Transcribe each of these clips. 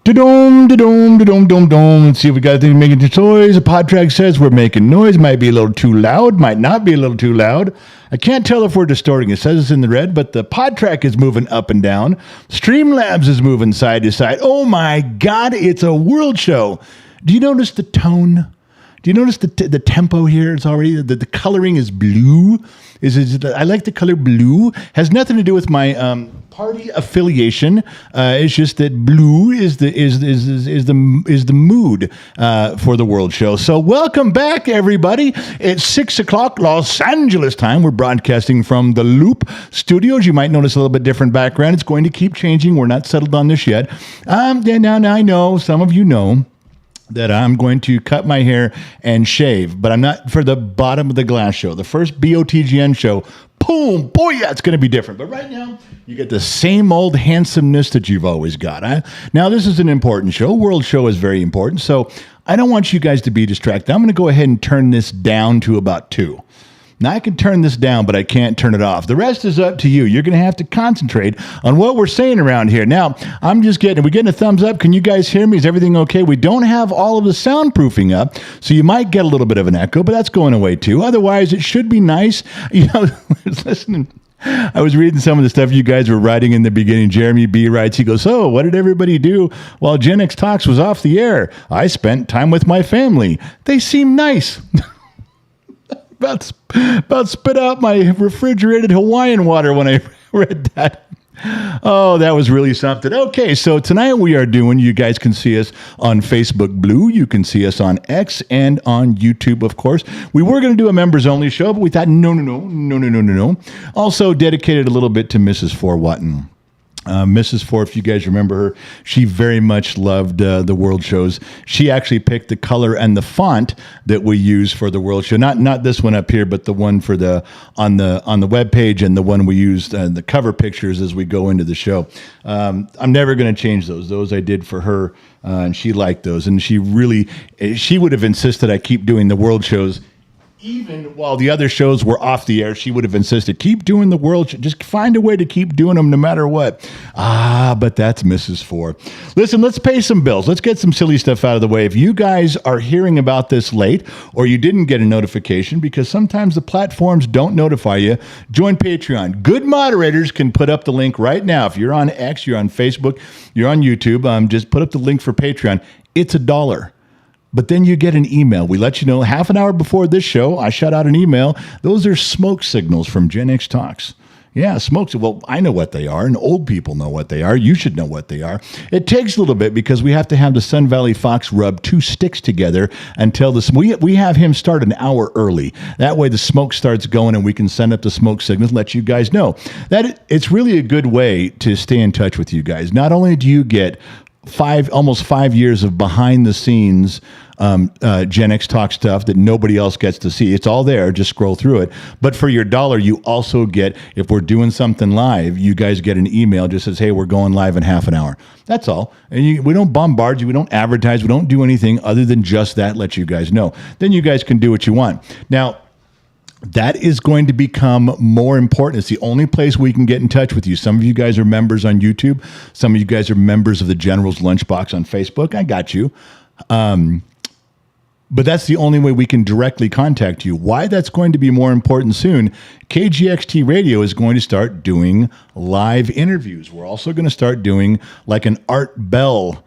Da-dome, da-dome, da-dome, dome, dome. Let's see if we got anything making toys. A pod track says we're making noise. Might be a little too loud. Might not be a little too loud. I can't tell if we're distorting. It says it's in the red, but the pod track is moving up and down. Streamlabs is moving side to side. Oh my God, it's a world show. Do you notice the tone? Do you notice the tempo here? It's already, the coloring is blue. I like the color blue. Has nothing to do with my party affiliation. It's just that blue is the mood for the world show. So welcome back, everybody. It's 6 o'clock Los Angeles time. We're broadcasting from the Loop Studios. You might notice a little bit different background. It's going to keep changing. We're not settled on this yet. Now I know some of you know that I'm going to cut my hair and shave, but I'm not for the Bottom of the Glass show. The first BOTGN show, boom, boy, yeah, it's going to be different. But right now, you get the same old handsomeness that you've always got. Now, this is an important show. World show is very important, so I don't want you guys to be distracted. I'm going to go ahead and turn this down to about 2. Now, I can turn this down, but I can't turn it off. The rest is up to you. You're going to have to concentrate on what we're saying around here. Now, are we getting a thumbs up? Can you guys hear me? Is everything okay? We don't have all of the soundproofing up, so you might get a little bit of an echo, but that's going away too. Otherwise, it should be nice. You know, listening. I was reading some of the stuff you guys were writing in the beginning. Jeremy B. writes, he goes, so what did everybody do while Gen X Talks was off the air? I spent time with my family. They seem nice. About spit out my refrigerated Hawaiian water when I read that. Oh, that was really something. Okay, so tonight we are doing, you guys can see us on Facebook Blue. You can see us on X and on YouTube, of course. We were going to do a members only show, but we thought, no. Also dedicated a little bit to Mrs. Forwatton. Mrs. Four, if you guys remember her, she very much loved the world shows. She actually picked the color and the font that we use for the world show. Not this one up here, but the one for on the web page and the one we used the cover pictures as we go into the show. I'm never going to change those. Those I did for her, and she liked those. And she would have insisted I keep doing the world shows. Even while the other shows were off the air, she would have insisted, keep doing the world show. Just find a way to keep doing them no matter what. But that's Mrs. Four. Listen, let's pay some bills. Let's get some silly stuff out of the way. If you guys are hearing about this late or you didn't get a notification, because sometimes the platforms don't notify you, join Patreon. Good moderators can put up the link right now. If you're on X, you're on Facebook, you're on YouTube, just put up the link for Patreon. It's $1. But then you get an email. We let you know half an hour before this show, I shot out an email. Those are smoke signals from Gen X Talks. Yeah, smoke. Well, I know what they are, and old people know what they are. You should know what they are. It takes a little bit because we have to have the Sun Valley Fox rub 2 sticks together until we have him start an hour early. That way the smoke starts going and we can send up the smoke signals, let you guys know. It's really a good way to stay in touch with you guys. Not only do you get almost 5 years of behind the scenes Gen X Talk stuff that nobody else gets to see. It's all there. Just scroll through it. But for your $1, you also get, if we're doing something live, you guys get an email just says, hey, we're going live in half an hour. That's all. And we don't bombard you. We don't advertise. We don't do anything other than just that, let you guys know. Then you guys can do what you want. Now, that is going to become more important. It's the only place we can get in touch with you. Some of you guys are members on YouTube. Some of you guys are members of the General's Lunchbox on Facebook. I got you. But that's the only way we can directly contact you. Why that's going to be more important soon, KGXT Radio is going to start doing live interviews. We're also going to start doing like an Art Bell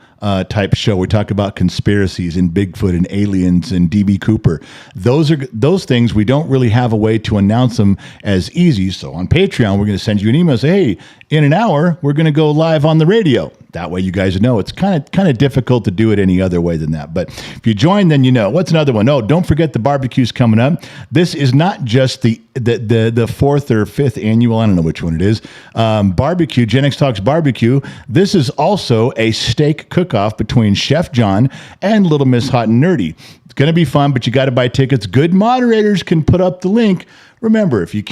type show. We talk about conspiracies and Bigfoot and aliens and DB Cooper. Those things we don't really have a way to announce them as easy. So on Patreon, we're going to send you an email and say, hey, in an hour, we're going to go live on the radio. That way you guys know. It's kind of difficult to do it any other way than that. But if you join, then you know. What's another one? Oh, don't forget the barbecue's coming up. This is not just the 4th or 5th annual, I don't know which one it is, barbecue, Gen X Talks Barbecue. This is also a steak cook-off between Chef John and Little Miss Hot and Nerdy. It's going to be fun, but you got to buy tickets. Good moderators can put up the link. Remember, if you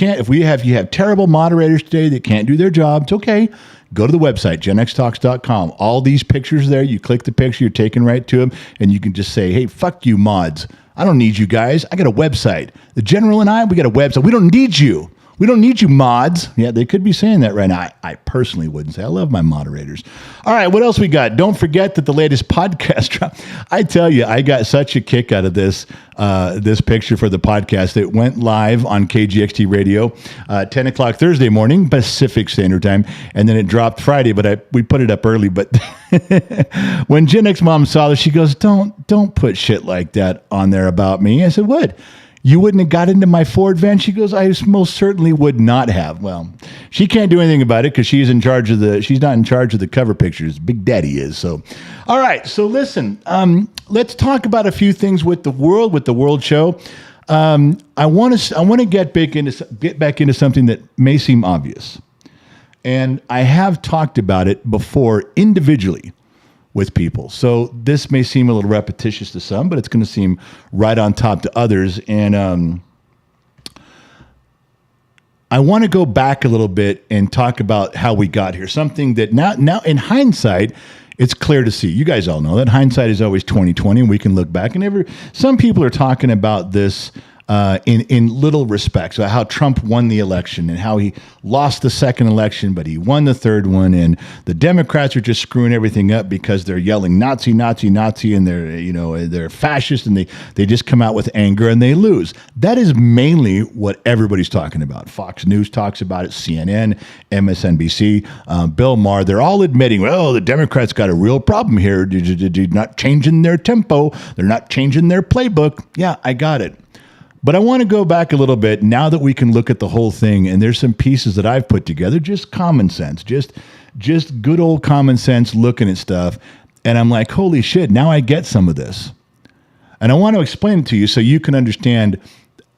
have terrible moderators today that can't do their job, it's okay. Go to the website, genxtalks.com. All these pictures there, you click the picture, you're taken right to them, and you can just say, hey, fuck you mods. I don't need you guys. I got a website. The General and I, we got a website. We don't need you. We don't need you mods. Yeah, they could be saying that right now. I personally wouldn't say. I love my moderators. All right, what else we got? Don't forget that the latest podcast drop. I tell you, I got such a kick out of this this picture for the podcast. It went live on KGXT Radio 10 o'clock Thursday morning, Pacific Standard Time, and then it dropped Friday, but we put it up early. But when Gen X Mom saw this, she goes, don't put shit like that on there about me. I said, what? You wouldn't have got into my Ford van? She goes, I most certainly would not have. Well, she can't do anything about it because she's not in charge of the cover pictures. Big Daddy is. So, all right. So listen, let's talk about a few things with the World Show. I want to get back into something that may seem obvious. And I have talked about it before individually with people. So this may seem a little repetitious to some, but it's going to seem right on top to others. And I want to go back a little bit and talk about how we got here. Something that now in hindsight, it's clear to see. You guys all know that hindsight is always 20/20, and we can look back. And some people are talking about this in little respects, about how Trump won the election and how he lost the second election, but he won the third one. And the Democrats are just screwing everything up because they're yelling Nazi, Nazi, Nazi, and they're fascist, and they just come out with anger and they lose. That is mainly what everybody's talking about. Fox News talks about it, CNN, MSNBC, Bill Maher. They're all admitting, well, the Democrats got a real problem here. They're not changing their tempo. They're not changing their playbook. Yeah, I got it. But I want to go back a little bit now that we can look at the whole thing, and there's some pieces that I've put together, just common sense, just good old common sense looking at stuff. And I'm like, holy shit, now I get some of this. And I want to explain it to you so you can understand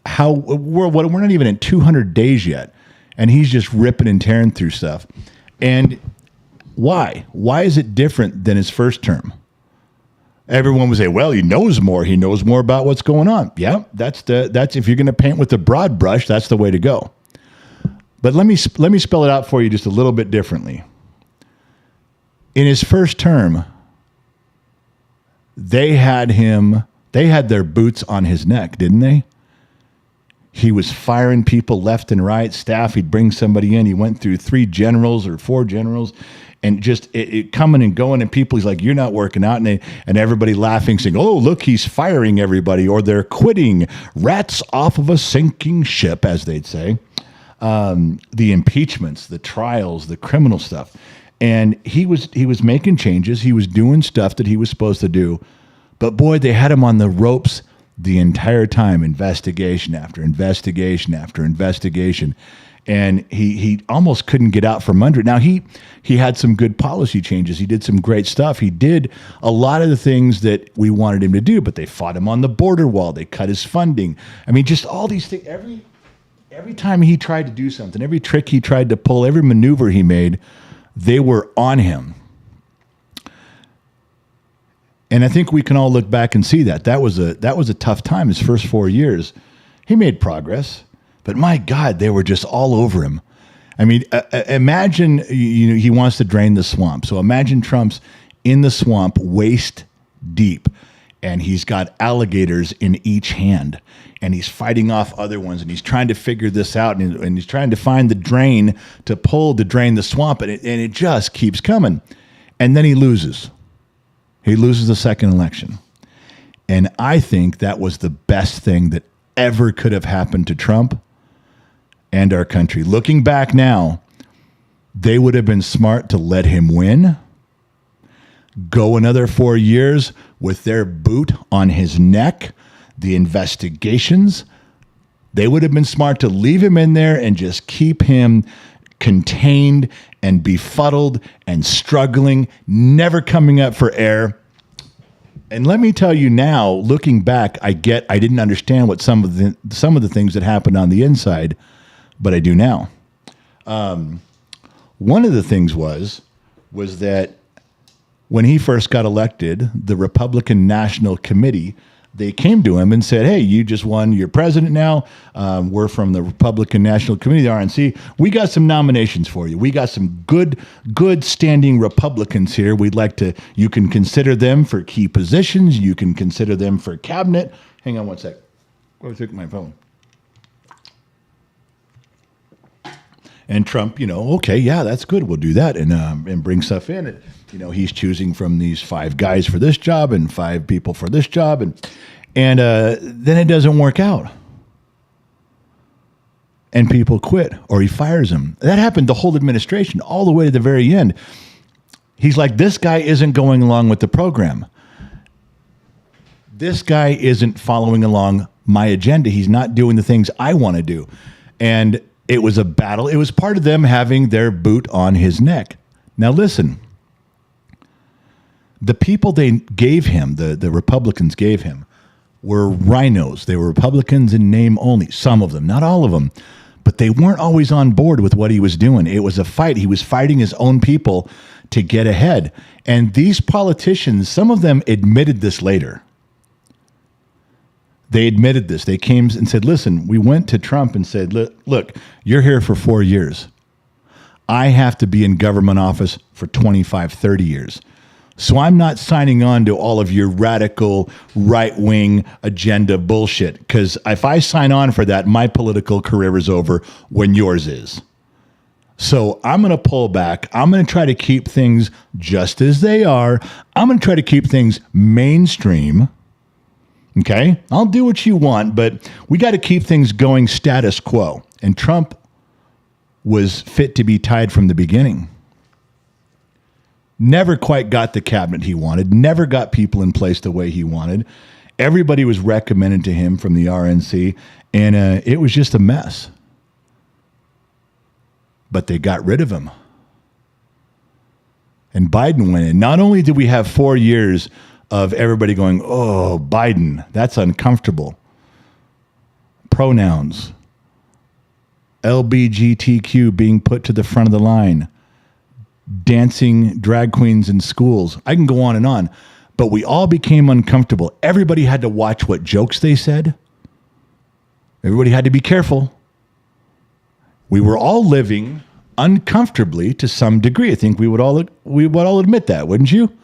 how we're not even at 200 days yet. And he's just ripping and tearing through stuff. And why? Why is it different than his first term? Everyone would say, well, he knows more. He knows more about what's going on. Yeah, that's if you're going to paint with a broad brush, that's the way to go. But let me spell it out for you just a little bit differently. In his first term, they had their boots on his neck, didn't they? He was firing people left and right, staff. He'd bring somebody in. He went through 3 generals or 4 generals. And just it coming and going, and people, he's like, you're not working out. And everybody laughing, saying, oh, look, he's firing everybody, or they're quitting. Rats off of a sinking ship, as they'd say. The impeachments, the trials, the criminal stuff. And he was making changes. He was doing stuff that he was supposed to do. But boy, they had him on the ropes the entire time, investigation after investigation after investigation. And he almost couldn't get out from under it. Now, he had some good policy changes. He did some great stuff. He did a lot of the things that we wanted him to do, but they fought him on the border wall. They cut his funding. I mean, just all these things. Every time he tried to do something, every trick he tried to pull, every maneuver he made, they were on him. And I think we can all look back and see that. That was a tough time, his first 4 years. He made progress. But my God, they were just all over him. I mean, imagine he wants to drain the swamp. So imagine Trump's in the swamp, waist deep, and he's got alligators in each hand, and he's fighting off other ones, and he's trying to figure this out, and he's trying to find the drain to drain the swamp, and it just keeps coming. And then he loses. He loses the second election. And I think that was the best thing that ever could have happened to Trump and our country. Looking back now, they would have been smart to let him win, go another 4 years with their boot on his neck, the investigations. They would have been smart to leave him in there and just keep him contained and befuddled and struggling, never coming up for air. And let me tell you now, looking back, I didn't understand what some of the things that happened on the inside, but I do now. One of the things was that when he first got elected, the Republican National Committee, they came to him and said, hey, you just won, you're president now. We're from the Republican National Committee, the RNC. We got some nominations for you. We got some good standing Republicans here. You can consider them for key positions. You can consider them for cabinet. Hang on one sec. Go take my phone. And Trump, okay, yeah, that's good. We'll do that and bring stuff in. And, he's choosing from these 5 guys for this job and 5 people for this job. And then it doesn't work out. And people quit or he fires them. That happened the whole administration all the way to the very end. He's like, this guy isn't going along with the program. This guy isn't following along my agenda. He's not doing the things I want to do. And it was a battle. It was part of them having their boot on his neck. Now listen, the people they gave him, the Republicans gave him, were rhinos. They were Republicans in name only. Some of them, not all of them. But they weren't always on board with what he was doing. It was a fight. He was fighting his own people to get ahead. And these politicians, some of them admitted this later. They admitted this. They came and said, listen, we went to Trump and said, look, you're here for 4 years. I have to be in government office for 25, 30 years. So I'm not signing on to all of your radical right-wing agenda bullshit. Because if I sign on for that, my political career is over when yours is. So I'm going to pull back. I'm going to try to keep things just as they are. I'm going to try to keep things mainstream. Okay? I'll do what you want, but we got to keep things going status quo. And Trump was fit to be tied from the beginning. Never quite got the cabinet he wanted, never got people in place the way he wanted. Everybody was recommended to him from the RNC, and it was just a mess. But they got rid of him. And Biden went in. Not only did we have 4 years of everybody going, oh, Biden, that's uncomfortable. Pronouns. LBGTQ being put to the front of the line. Dancing drag queens in schools. I can go on and on. But we all became uncomfortable. Everybody had to watch what jokes they said. Everybody had to be careful. We were all living uncomfortably to some degree. I think we would all admit that, wouldn't you?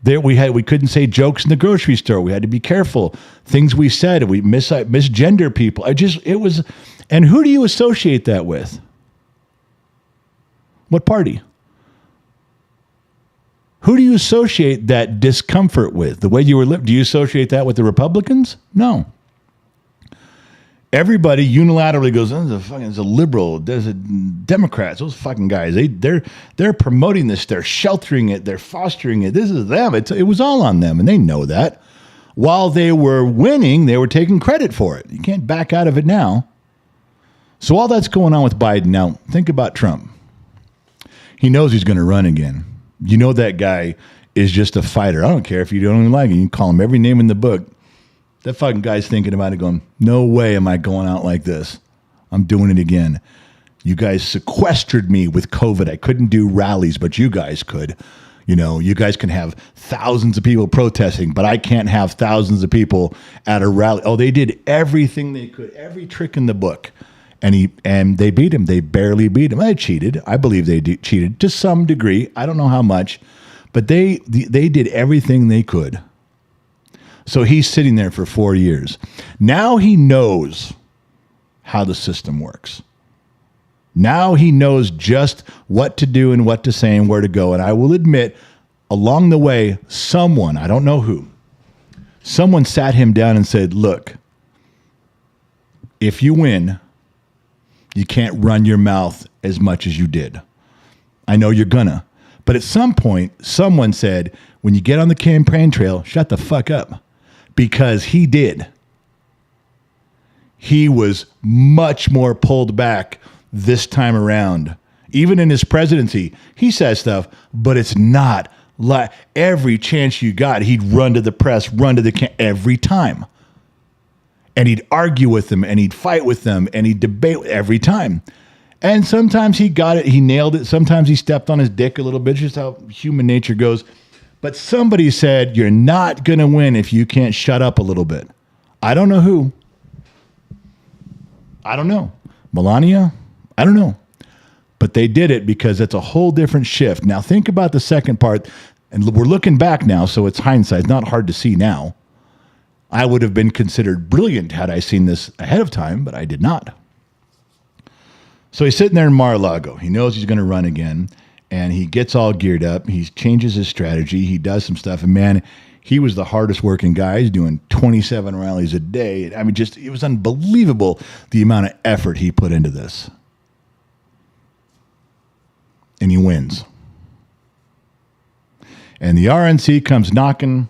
We couldn't say jokes in the grocery store. We had to be careful. Things we said, we misgender people. And who do you associate that with? What party? Who do you associate that discomfort with? The way you were living? Do you associate that with the Republicans? No. Everybody unilaterally goes, there's a liberal, there's a Democrats, those fucking guys. They're promoting this, they're sheltering it, they're fostering it. This is them. It was all on them, and they know that. While they were winning, they were taking credit for it. You can't back out of it now. So all that's going on with Biden. Now, think about Trump. He knows he's going to run again. You know that guy is just a fighter. I don't care if you don't even like him. You can call him every name in the book. That fucking guy's thinking about it going, no way am I going out like this. I'm doing it again. You guys sequestered me with COVID. I couldn't do rallies, but you guys could. You guys can have thousands of people protesting, but I can't have thousands of people at a rally. Oh, they did everything they could, every trick in the book. And they beat him. They barely beat him. They cheated. I believe they cheated to some degree. I don't know how much, but they did everything they could. So he's sitting there for 4 years. Now he knows how the system works. Now he knows just what to do and what to say and where to go. And I will admit, along the way, someone, I don't know who, someone sat him down and said, look, if you win, you can't run your mouth as much as you did. I know you're gonna. But at some point, someone said, when you get on the campaign trail, shut the fuck up. Because he did. He was much more pulled back this time around. Even in his presidency, he says stuff, but it's not like every chance you got, he'd run to the press, run to the every time. And he'd argue with them, and he'd fight with them, and he'd debate every time. And sometimes he got it, he nailed it. Sometimes he stepped on his dick a little bit, just how human nature goes. But somebody said, you're not going to win if you can't shut up a little bit. I don't know who. I don't know. Melania? I don't know. But they did it because it's a whole different shift. Now think about the second part. And we're looking back now, so it's hindsight. It's not hard to see now. I would have been considered brilliant had I seen this ahead of time, but I did not. So he's sitting there in Mar-a-Lago. He knows he's going to run again, and he gets all geared up. He changes his strategy. He does some stuff, and man, he was the hardest working guy. He's doing 27 rallies a day. I mean, just it was unbelievable the amount of effort he put into this. And he wins. And the RNC comes knocking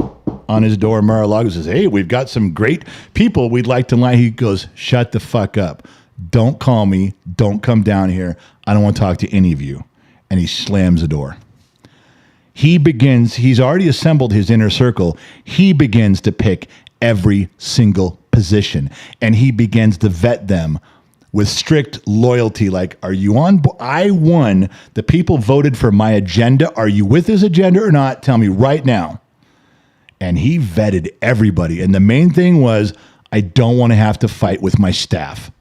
on his door. Mar-a-Lago says, hey, we've got some great people we'd like to lie. He goes, shut the fuck up. Don't call me. Don't come down here. I don't want to talk to any of you. And he slams the door. He's already assembled his inner circle. He begins to pick every single position. And he begins to vet them with strict loyalty. Like, are you on? I won. The people voted for my agenda. Are you with this agenda or not? Tell me right now. And he vetted everybody. And the main thing was, I don't want to have to fight with my staff.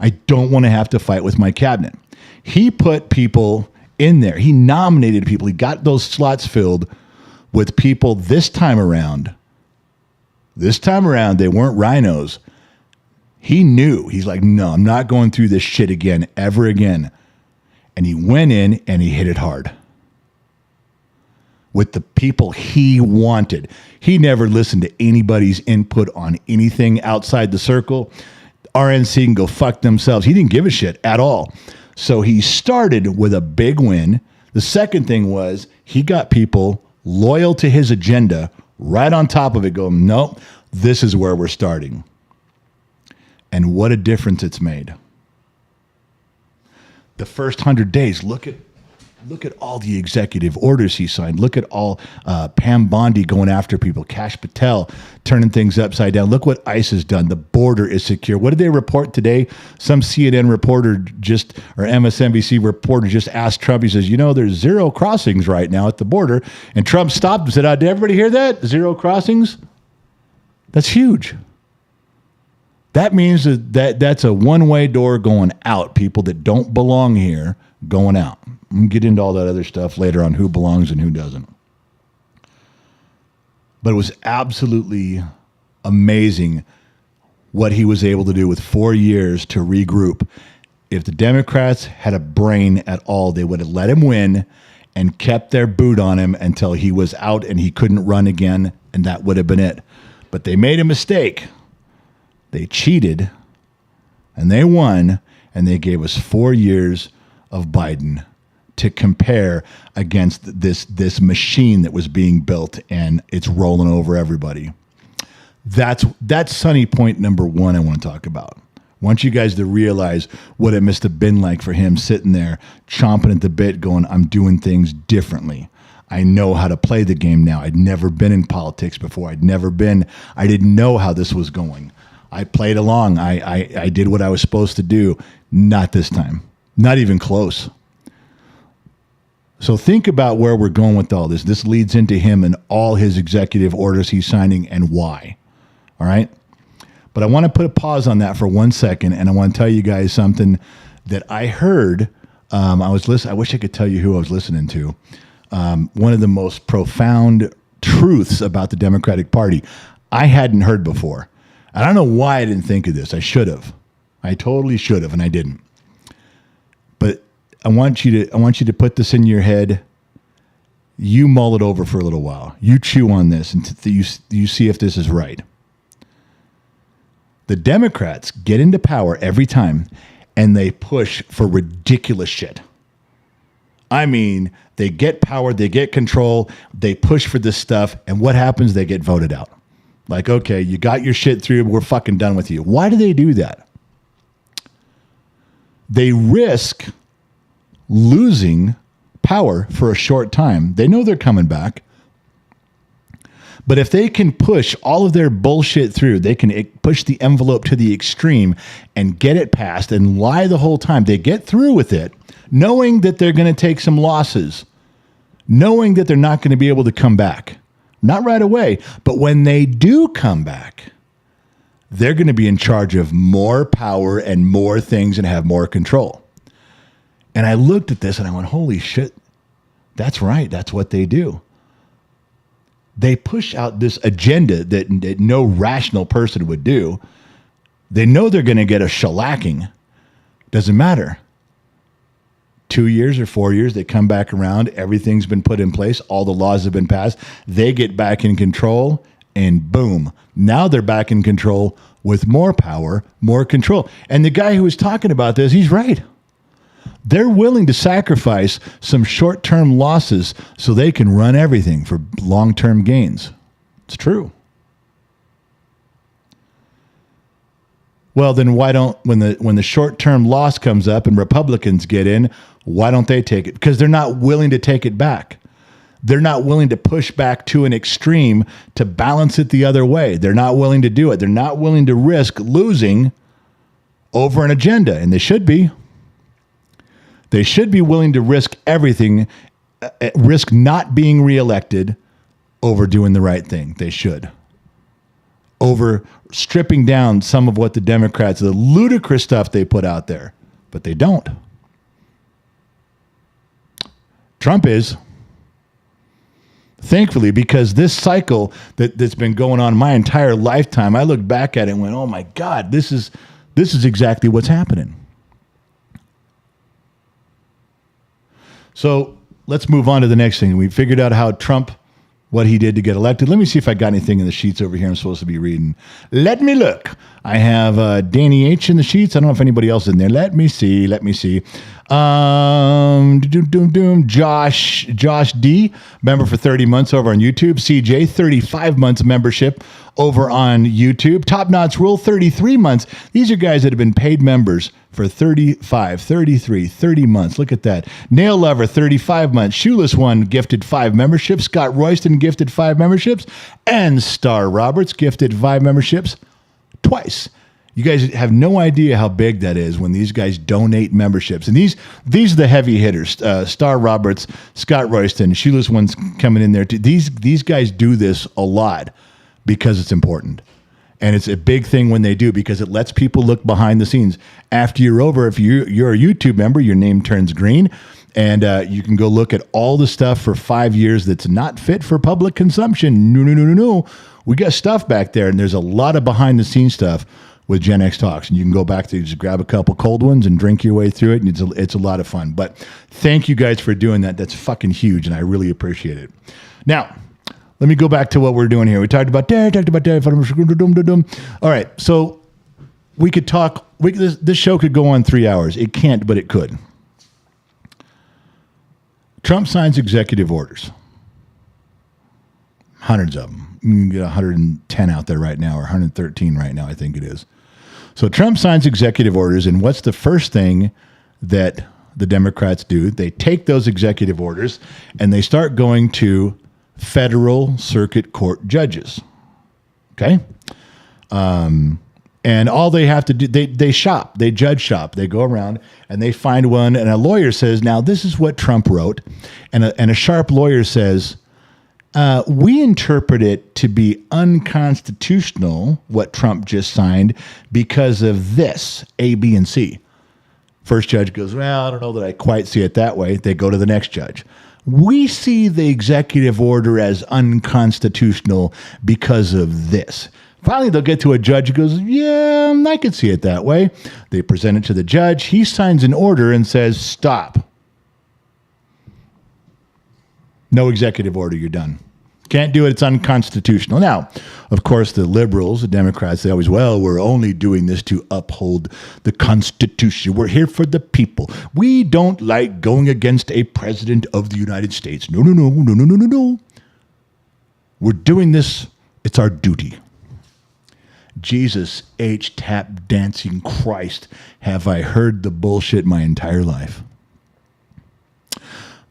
I don't want to have to fight with my cabinet. He put people in there. He nominated people. He got those slots filled with people this time around. This time around, they weren't rhinos. He knew. He's like, no, I'm not going through this shit again, ever again. And he went in and he hit it hard with the people he wanted. He never listened to anybody's input on anything outside the circle. RNC can go fuck themselves. He didn't give a shit at all. So he started with a big win. The second thing was he got people loyal to his agenda right on top of it going, nope, this is where we're starting. And what a difference it's made. The first 100 days, look at all the executive orders he signed. Look at all Pam Bondi going after people. Kash Patel turning things upside down. Look what ICE has done. The border is secure. What did they report today? Some CNN reporter or MSNBC reporter just asked Trump. He says, there's 0 crossings right now at the border. And Trump stopped and said, did everybody hear that? 0 crossings? That's huge. That means that's a one-way door going out. People that don't belong here going out. We'll get into all that other stuff later on who belongs and who doesn't. But it was absolutely amazing what he was able to do with 4 years to regroup. If the Democrats had a brain at all, they would have let him win and kept their boot on him until he was out and he couldn't run again, and that would have been it. But they made a mistake. They cheated, and they won, and they gave us 4 years of Biden to compare against this machine that was being built, and it's rolling over everybody. That's Sunny point number 1 I want to talk about. I want you guys to realize what it must have been like for him sitting there chomping at the bit going, I'm doing things differently. I know how to play the game now. I'd never been in politics before. I didn't know how this was going. I played along. I did what I was supposed to do. Not this time. Not even close. So think about where we're going with all this. This leads into him and all his executive orders he's signing and why. All right? But I want to put a pause on that for 1 second, and I want to tell you guys something that I heard. I wish I could tell you who I was listening to. One of the most profound truths about the Democratic Party I hadn't heard before. I don't know why I didn't think of this. I should have. I totally should have, and I didn't. But I want you to put this in your head. You mull it over for a little while. You chew on this and you see if this is right. The Democrats get into power every time, and they push for ridiculous shit. I mean, they get power, they get control, they push for this stuff, and what happens? They get voted out. Like, okay, you got your shit through, we're fucking done with you. Why do they do that? They risk losing power for a short time. They know they're coming back. But if they can push all of their bullshit through, they can push the envelope to the extreme and get it passed and lie the whole time. They get through with it, knowing that they're going to take some losses, knowing that they're not going to be able to come back. Not right away, but when they do come back, they're going to be in charge of more power and more things and have more control. And I looked at this and I went, holy shit, that's right. That's what they do. They push out this agenda that no rational person would do. They know they're going to get a shellacking. Doesn't matter. 2 years or 4 years, they come back around. Everything's been put in place. All the laws have been passed. They get back in control, and boom. Now they're back in control with more power, more control. And the guy who was talking about this, he's right. They're willing to sacrifice some short-term losses so they can run everything for long-term gains. It's true. Well, then why don't, when the short-term loss comes up and Republicans get in, why don't they take it? Because they're not willing to take it back. They're not willing to push back to an extreme to balance it the other way. They're not willing to do it. They're not willing to risk losing over an agenda, and they should be. They should be willing to risk everything, risk not being reelected over doing the right thing. They should. Over stripping down some of what the Democrats, the ludicrous stuff they put out there, but they don't. Trump is. Thankfully, because this cycle that's been going on my entire lifetime, I looked back at it and went, oh my God, this is exactly what's happening. So let's move on to the next thing. We figured out how Trump, what he did to get elected. Let me see if I got anything in the sheets over here I'm supposed to be reading. Let me look. I have Danny H in the sheets. I don't know if anybody else is in there. Let me see. Josh D, member for 30 months over on YouTube. CJ, 35 months membership over on YouTube. Top Knots Rule, 33 months. These are guys that have been paid members for 35, 33, 30 months. Look at that. Nail Lover, 35 months. Shoeless One gifted 5 memberships. Scott Royston gifted 5 memberships. And Star Roberts gifted 5 memberships twice. You guys have no idea how big that is when these guys donate memberships. And these are the heavy hitters. Star Roberts, Scott Royston, Shoeless One's coming in there too. These guys do this a lot because it's important. And it's a big thing when they do because it lets people look behind the scenes. After you're over, if you're a YouTube member, your name turns green. And you can go look at all the stuff for 5 years that's not fit for public consumption. No. We got stuff back there, and there's a lot of behind-the-scenes stuff with Gen X Talks. And you can go back to just grab a couple cold ones and drink your way through it, and it's a lot of fun. But thank you guys for doing that. That's fucking huge, and I really appreciate it. Now, let me go back to what we're doing here. We talked about dare. All right, so we could talk. This show could go on 3 hours. It can't, but it could. Trump signs executive orders. Hundreds of them. You can get 110 out there right now, or 113 right now, I think it is. So Trump signs executive orders, and what's the first thing that the Democrats do? They take those executive orders, and they start going to federal circuit court judges. Okay? And all they have to do, they shop, they judge shop. They go around and they find one, and a lawyer says, now this is what Trump wrote. And a sharp lawyer says, we interpret it to be unconstitutional, what Trump just signed, because of this, A, B, and C. First judge goes, well, I don't know that I quite see it that way. They go to the next judge. We see the executive order as unconstitutional because of this. Finally, they'll get to a judge who goes, yeah, I could see it that way. They present it to the judge. He signs an order and says, stop. No executive order, you're done. Can't do it, it's unconstitutional. Now, of course, the liberals, the Democrats, they always, well, we're only doing this to uphold the Constitution. We're here for the people. We don't like going against a president of the United States. No. We're doing this, it's our duty. Jesus H. Tap Dancing Christ, have I heard the bullshit my entire life.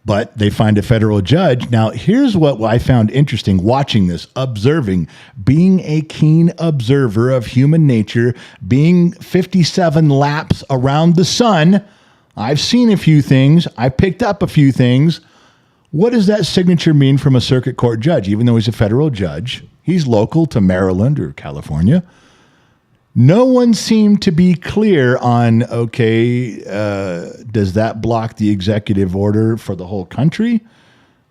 But they find a federal judge. Now, here's what I found interesting watching this, observing, being a keen observer of human nature, being 57 laps around the sun. I've seen a few things. I picked up a few things. What does that signature mean from a circuit court judge? Even though he's a federal judge, he's local to Maryland or California. No one seemed to be clear on, okay, does that block the executive order for the whole country?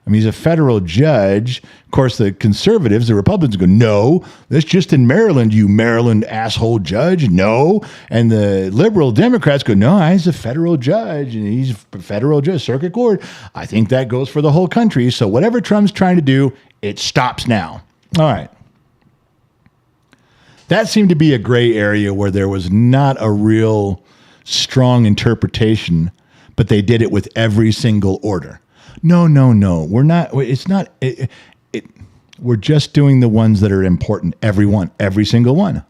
I mean, he's a federal judge. Of course, the conservatives, the Republicans go, no, that's just in Maryland, you Maryland asshole judge. No. And the liberal Democrats go, no, he's a federal judge and he's a federal judge, circuit court. I think that goes for the whole country. So whatever Trump's trying to do, it stops now. All right. That seemed to be a gray area where there was not a real strong interpretation, but they did it with every single order. No. We're not. It's not. We're just doing the ones that are important. Every single one.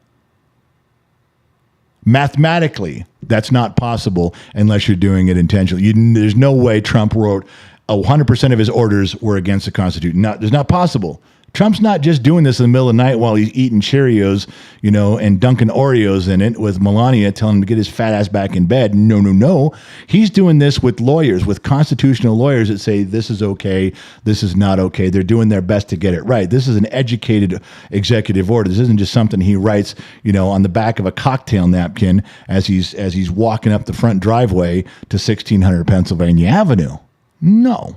Mathematically, that's not possible unless you're doing it intentionally. There's no way Trump wrote 100% of his orders were against the Constitution. It's not possible. Trump's not just doing this in the middle of the night while he's eating Cheerios, and dunking Oreos in it with Melania telling him to get his fat ass back in bed. No. He's doing this with lawyers, with constitutional lawyers that say this is okay, this is not okay. They're doing their best to get it right. This is an educated executive order. This isn't just something he writes, on the back of a cocktail napkin as he's walking up the front driveway to 1600 Pennsylvania Avenue. No.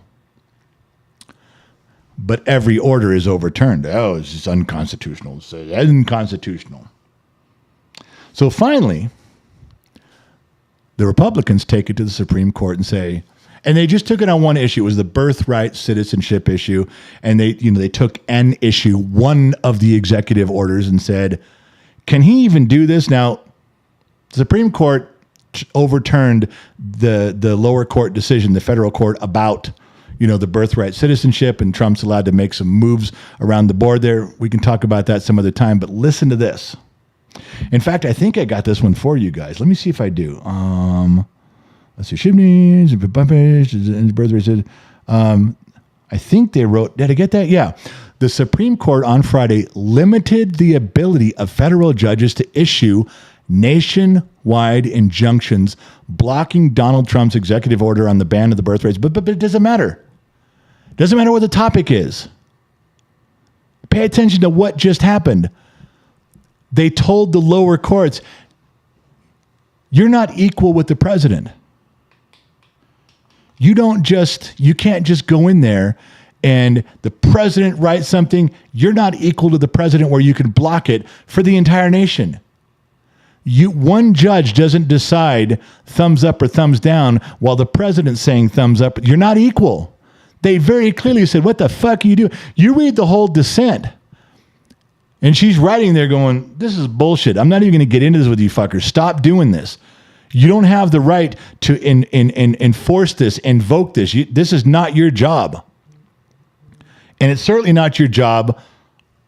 But every order is overturned. Oh, it's just unconstitutional. It's unconstitutional. So finally, the Republicans take it to the Supreme Court and say, and they just took it on one issue. It was the birthright citizenship issue. And they took an issue, one of the executive orders, and said, can he even do this? Now, the Supreme Court overturned the lower court decision, the federal court, about the birthright citizenship, and Trump's allowed to make some moves around the board there. We can talk about that some other time, but listen to this. In fact, I think I got this one for you guys. Let me see if I do. Let's see. Birthright. I think they wrote, did I get that? Yeah. The Supreme Court on Friday limited the ability of federal judges to issue nationwide injunctions blocking Donald Trump's executive order on the ban of the birth rates. But it doesn't matter. Doesn't matter what the topic is. Pay attention to what just happened. They told the lower courts, you're not equal with the president. You can't just go in there and the president writes something. You're not equal to the president where you can block it for the entire nation. One judge doesn't decide thumbs up or thumbs down while the president's saying thumbs up. You're not equal. They very clearly said, what the fuck are you doing? You read the whole dissent. And she's writing there going, this is bullshit. I'm not even going to get into this with you fuckers. Stop doing this. You don't have the right to enforce this, invoke this. This is not your job. And it's certainly not your job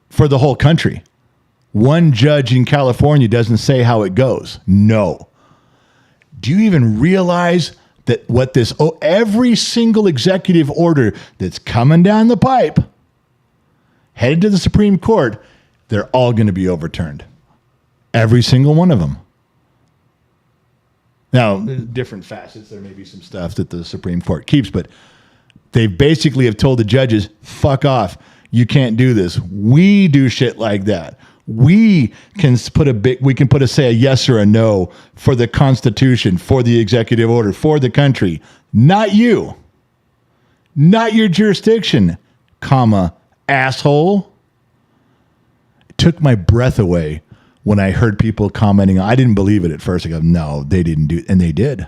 for the whole country. One judge in California doesn't say how it goes. No. Do you even realize that every single executive order that's coming down the pipe, headed to the Supreme Court, they're all going to be overturned. Every single one of them. Now, different facets. There may be some stuff that the Supreme Court keeps, but they basically have told the judges, fuck off. You can't do this. We do shit like that. We can put a yes or a no for the Constitution, for the executive order, for the country. Not you. Not your jurisdiction, asshole. It took my breath away when I heard people commenting. I didn't believe it at first. I go, no, they didn't do it. And they did.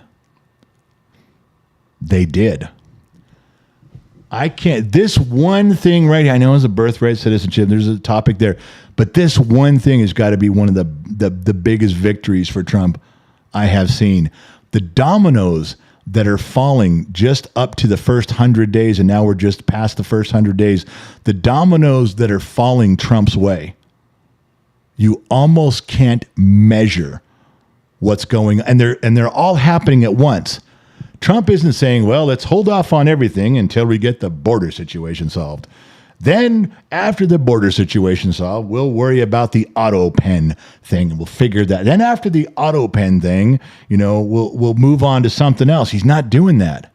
They did. This one thing right here, I know it's a birthright citizenship. There's a topic there. But this one thing has got to be one of the biggest victories for Trump I have seen. The dominoes that are falling just up to the first 100 days, and now we're just past the first 100 days, the dominoes that are falling Trump's way, you almost can't measure what's going on. And they're all happening at once. Trump isn't saying, well, let's hold off on everything until we get the border situation solved. Then after the border situation solved, we'll worry about the auto pen thing and we'll figure that. Then after the auto pen thing, we'll move on to something else. He's not doing that.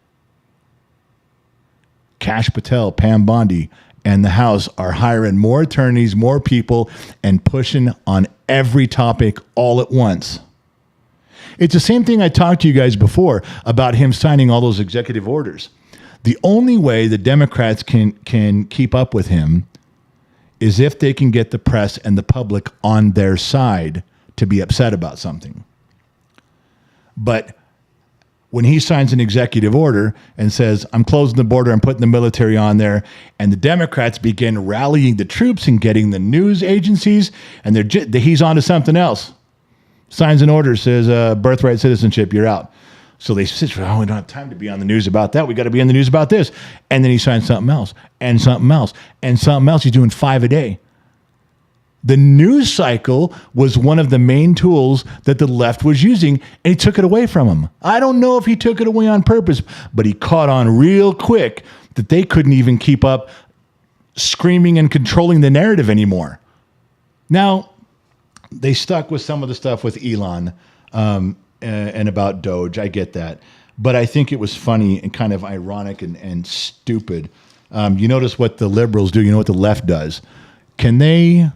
Kash Patel, Pam Bondi, and the House are hiring more attorneys, more people, and pushing on every topic all at once. It's the same thing I talked to you guys before about him signing all those executive orders. The only way the Democrats can keep up with him is if they can get the press and the public on their side to be upset about something. But when he signs an executive order and says, I'm closing the border, I'm putting the military on there, and the Democrats begin rallying the troops and getting the news agencies, and he's on to something else. Signs an order, says birthright citizenship, you're out. So they said, oh, we don't have time to be on the news about that. We got to be on the news about this. And then he signs something else and something else and something else. He's doing 5 a day. The news cycle was one of the main tools that the left was using, and he took it away from him. I don't know if he took it away on purpose, but he caught on real quick that they couldn't even keep up screaming and controlling the narrative anymore. Now, they stuck with some of the stuff with Elon and about Doge. I get that. But I think it was funny and kind of ironic and stupid. You notice what the liberals do. You know what the left does. Can they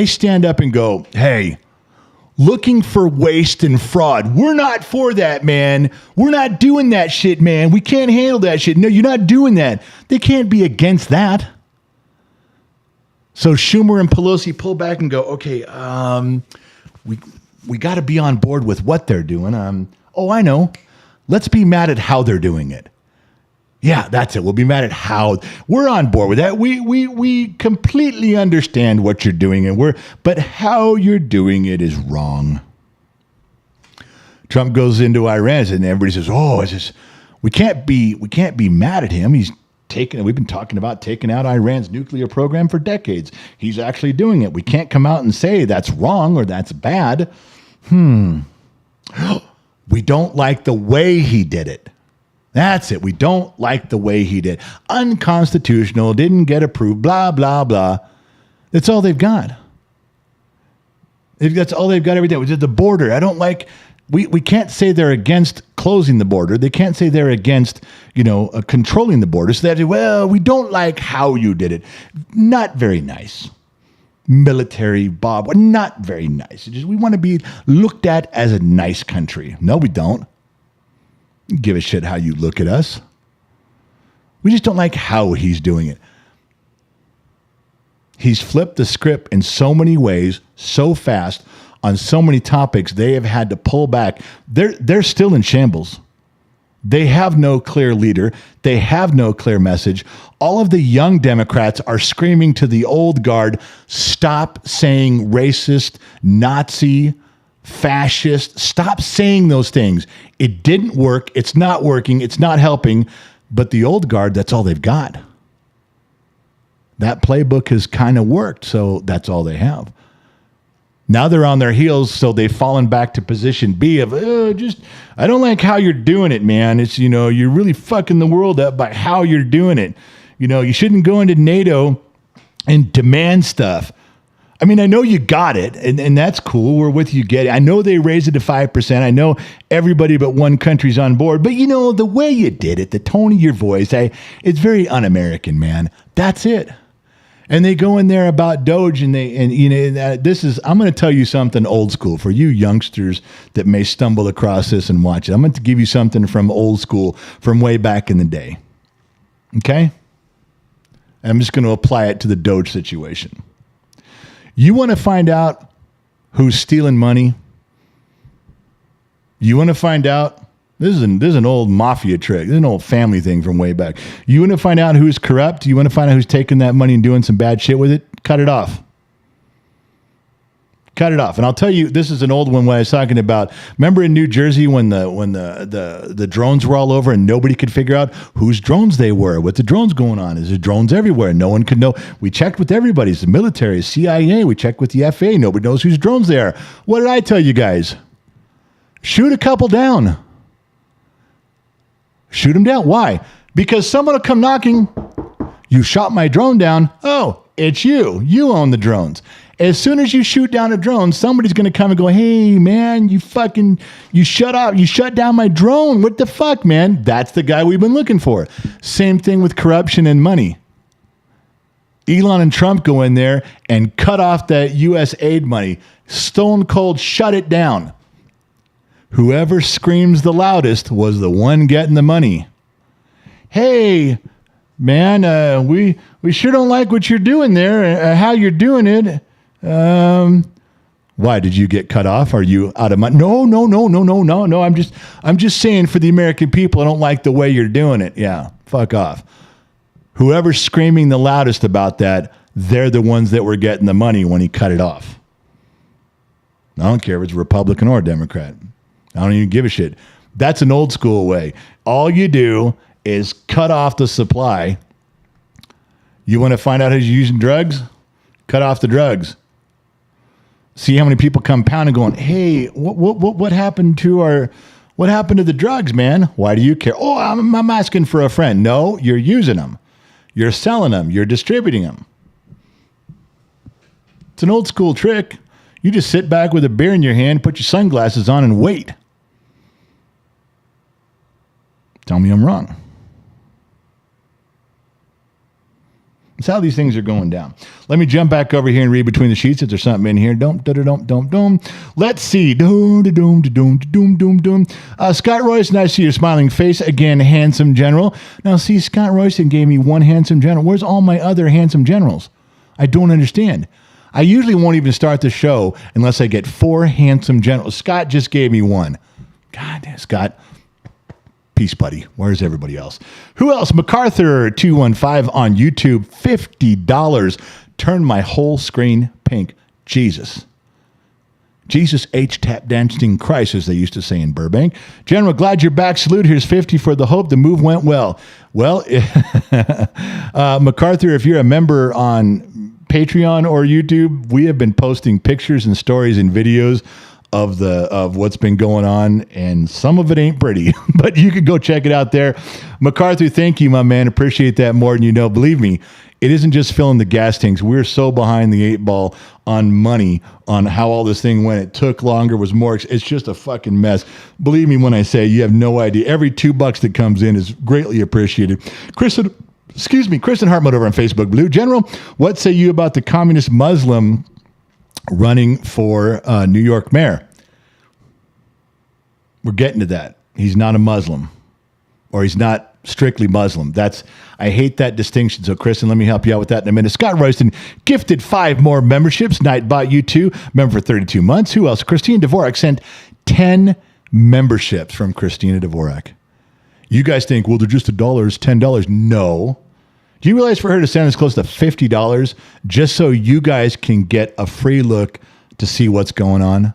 stand up and go, hey, looking for waste and fraud? We're not for that, man. We're not doing that shit, man. We can't handle that shit. No, you're not doing that. They can't be against that. So Schumer and Pelosi pull back and go, okay, we got to be on board with what they're doing. I know. Let's be mad at how they're doing it. Yeah, that's it. We'll be mad at how. We're on board with that. We completely understand what you're doing, but how you're doing it is wrong. Trump goes into Iran and everybody says, "Oh, it's just we can't be mad at him. We've been talking about taking out Iran's nuclear program for decades. He's actually doing it. We can't come out and say that's wrong or that's bad. We don't like the way he did it. That's it. We don't like the way he did. Unconstitutional, didn't get approved, blah, blah, blah. That's all they've got. That's all they've got every day. We did the border. I don't like, we can't say they're against closing the border. They can't say they're against, controlling the border. So we don't like how you did it. Not very nice. Military, Bob, not very nice. We want to be looked at as a nice country. No, we don't. Give a shit how you look at us. We just don't like how he's doing it. He's flipped the script in so many ways, so fast, on so many topics, they have had to pull back. They're still in shambles. They have no clear leader. They have no clear message. All of the young Democrats are screaming to the old guard, stop saying racist, Nazi, fascist. Stop saying those things. It didn't work. It's not working. It's not helping. But the old guard, that's all they've got. That playbook has kind of worked, so that's all they have. Now they're on their heels, so they've fallen back to position B of, I don't like how you're doing it, man. It's, you're really fucking the world up by how you're doing it. You shouldn't go into NATO and demand stuff. I mean, I know you got it, and that's cool. We're with you. Get it. I know they raised it to 5%. I know everybody but one country's on board. But, the way you did it, the tone of your voice, it's very un-American, man. That's it. And they go in there about Doge, I'm going to tell you something old school for you youngsters that may stumble across this and watch it. I'm going to give you something from old school, from way back in the day. Okay? And I'm just going to apply it to the Doge situation. You want to find out who's stealing money? You want to find out? This is an old mafia trick. This is an old family thing from way back. You want to find out who's corrupt? You want to find out who's taking that money and doing some bad shit with it? Cut it off. Cut it off. And I'll tell you, this is an old one when I was talking about, remember in New Jersey when the drones were all over and nobody could figure out whose drones they were, what the drones going on. Is there drones everywhere? No one could know. We checked with everybody. It's the military, CIA. We checked with the FAA. Nobody knows whose drones they are. What did I tell you guys? Shoot a couple down. Shoot them down. Why? Because someone will come knocking. You shot my drone down. Oh, it's you. You own the drones. As soon as you shoot down a drone, somebody's going to come and go, hey, man, you shut up. You shut down my drone. What the fuck, man? That's the guy we've been looking for. Same thing with corruption and money. Elon and Trump go in there and cut off that U.S. aid money. Stone cold shut it down. Whoever screams the loudest was the one getting the money. hey, man, we sure don't like what you're doing there, how you're doing it. Why did you get cut off? Are you out of money? No. I'm just saying for the American people, I don't like the way you're doing it. Yeah, fuck off. Whoever's screaming the loudest about that, they're the ones that were getting the money when he cut it off. I don't care if it's Republican or Democrat. I don't even give a shit. That's an old school way. All you do is cut off the supply. You want to find out who's using drugs? Cut off the drugs. See how many people come pounding going, hey, what happened to the drugs, man? Why do you care? Oh, I'm asking for a friend. No, you're using them. You're selling them. You're distributing them. It's an old school trick. You just sit back with a beer in your hand, put your sunglasses on, and wait. Tell me I'm wrong. That's how these things are going down. Let me jump back over here and read between the sheets if there's something in here. Let's see. Scott Royston, I see your smiling face. Again, handsome general. Now, see, Scott Royston gave me one handsome general. Where's all my other handsome generals? I don't understand. I usually won't even start the show unless I get 4 handsome generals. Scott just gave me one. God damn, Scott. Peace, buddy. Where's everybody else? Who else? MacArthur215 on YouTube. $50. Turn my whole screen pink. Jesus. Jesus H. Tap Dancing Christ, as they used to say in Burbank. General, glad you're back. Salute. Here's 50 for the hope. The move went well. Well, MacArthur, if you're a member on Patreon or YouTube, we have been posting pictures and stories and videos of what's been going on, and some of it ain't pretty, but you can go check it out there. MacArthur, thank you, my man. Appreciate that more than you know. Believe me, it isn't just filling the gas tanks. We're so behind the 8 ball on money, on how all this thing went. It took longer, was more. It's just a fucking mess. Believe me when I say you have no idea. Every $2 that comes in is greatly appreciated. Kristen Hartmut over on Facebook. Blue General, what say you about the communist Muslim running for New York mayor? We're getting to that. He's not a Muslim, or he's not strictly Muslim. I hate that distinction. So, Kristen, let me help you out with that in a minute. Scott Royston gifted 5 more memberships. Nightbot, you too. Member for 32 months. Who else? Christina Dvorak sent 10 memberships from Christina Dvorak. You guys think, well, they're just $1, $10. No. Do you realize for her to send us close to $50 just so you guys can get a free look to see what's going on?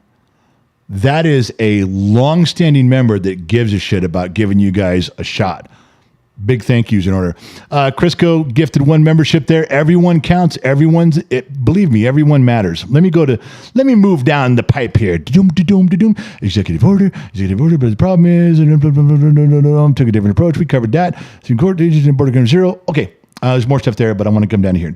That is a long-standing member that gives a shit about giving you guys a shot. Big thank yous in order. Crisco gifted 1 membership there. Everyone counts. Believe me, everyone matters. Let me move down the pipe here. Executive order. But the problem is, took a different approach. We covered that. Supreme Court, border 0. Okay. There's more stuff there, but I want to come down here.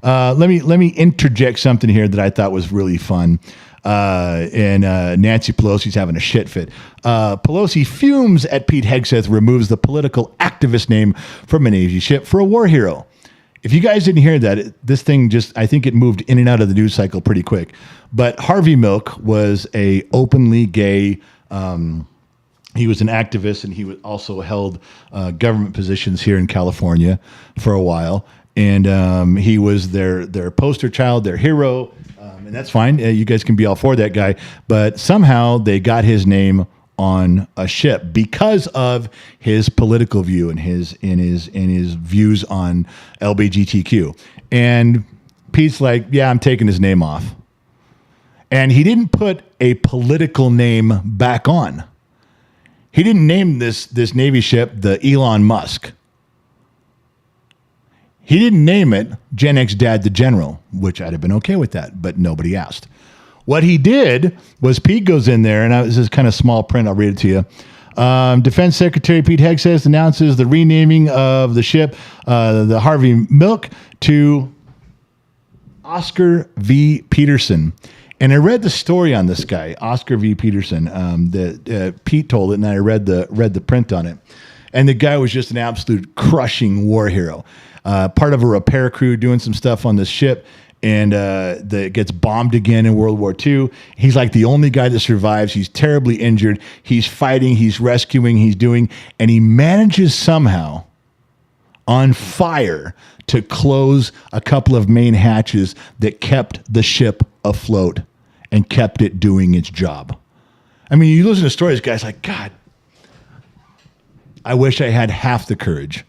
Let me interject something here that I thought was really fun. And Nancy Pelosi's having a shit fit. Pelosi fumes at Pete Hegseth removes the political activist name from a Navy ship for a war hero. If you guys didn't hear that, this thing I think it moved in and out of the news cycle pretty quick. But Harvey Milk was a openly gay. He was an activist, and he also held government positions here in California for a while. And he was their poster child, their hero. And that's fine. You guys can be all for that guy. But somehow they got his name on a ship because of his political view and his views on LGBTQ. And Pete's like, yeah, I'm taking his name off. And he didn't put a political name back on. He didn't name this Navy ship the Elon Musk. He didn't name it Gen X Dad the General, which I'd have been okay with that, but nobody asked. What he did was Pete goes in there, and this is kind of small print. I'll read it to you. Defense Secretary Pete Hegseth announces the renaming of the ship, the Harvey Milk, to Oscar V. Peterson. And I read the story on this guy, Oscar V. Peterson. Pete told it, and I read the print on it. And the guy was just an absolute crushing war hero. Part of a repair crew doing some stuff on this ship. and that gets bombed again in World War II. He's like the only guy that survives. He's terribly injured. He's fighting. He's rescuing. He's doing, and he manages somehow on fire to close a couple of main hatches that kept the ship afloat and kept it doing its job. I mean, you listen to stories, guys, like, God, I wish I had half the courage.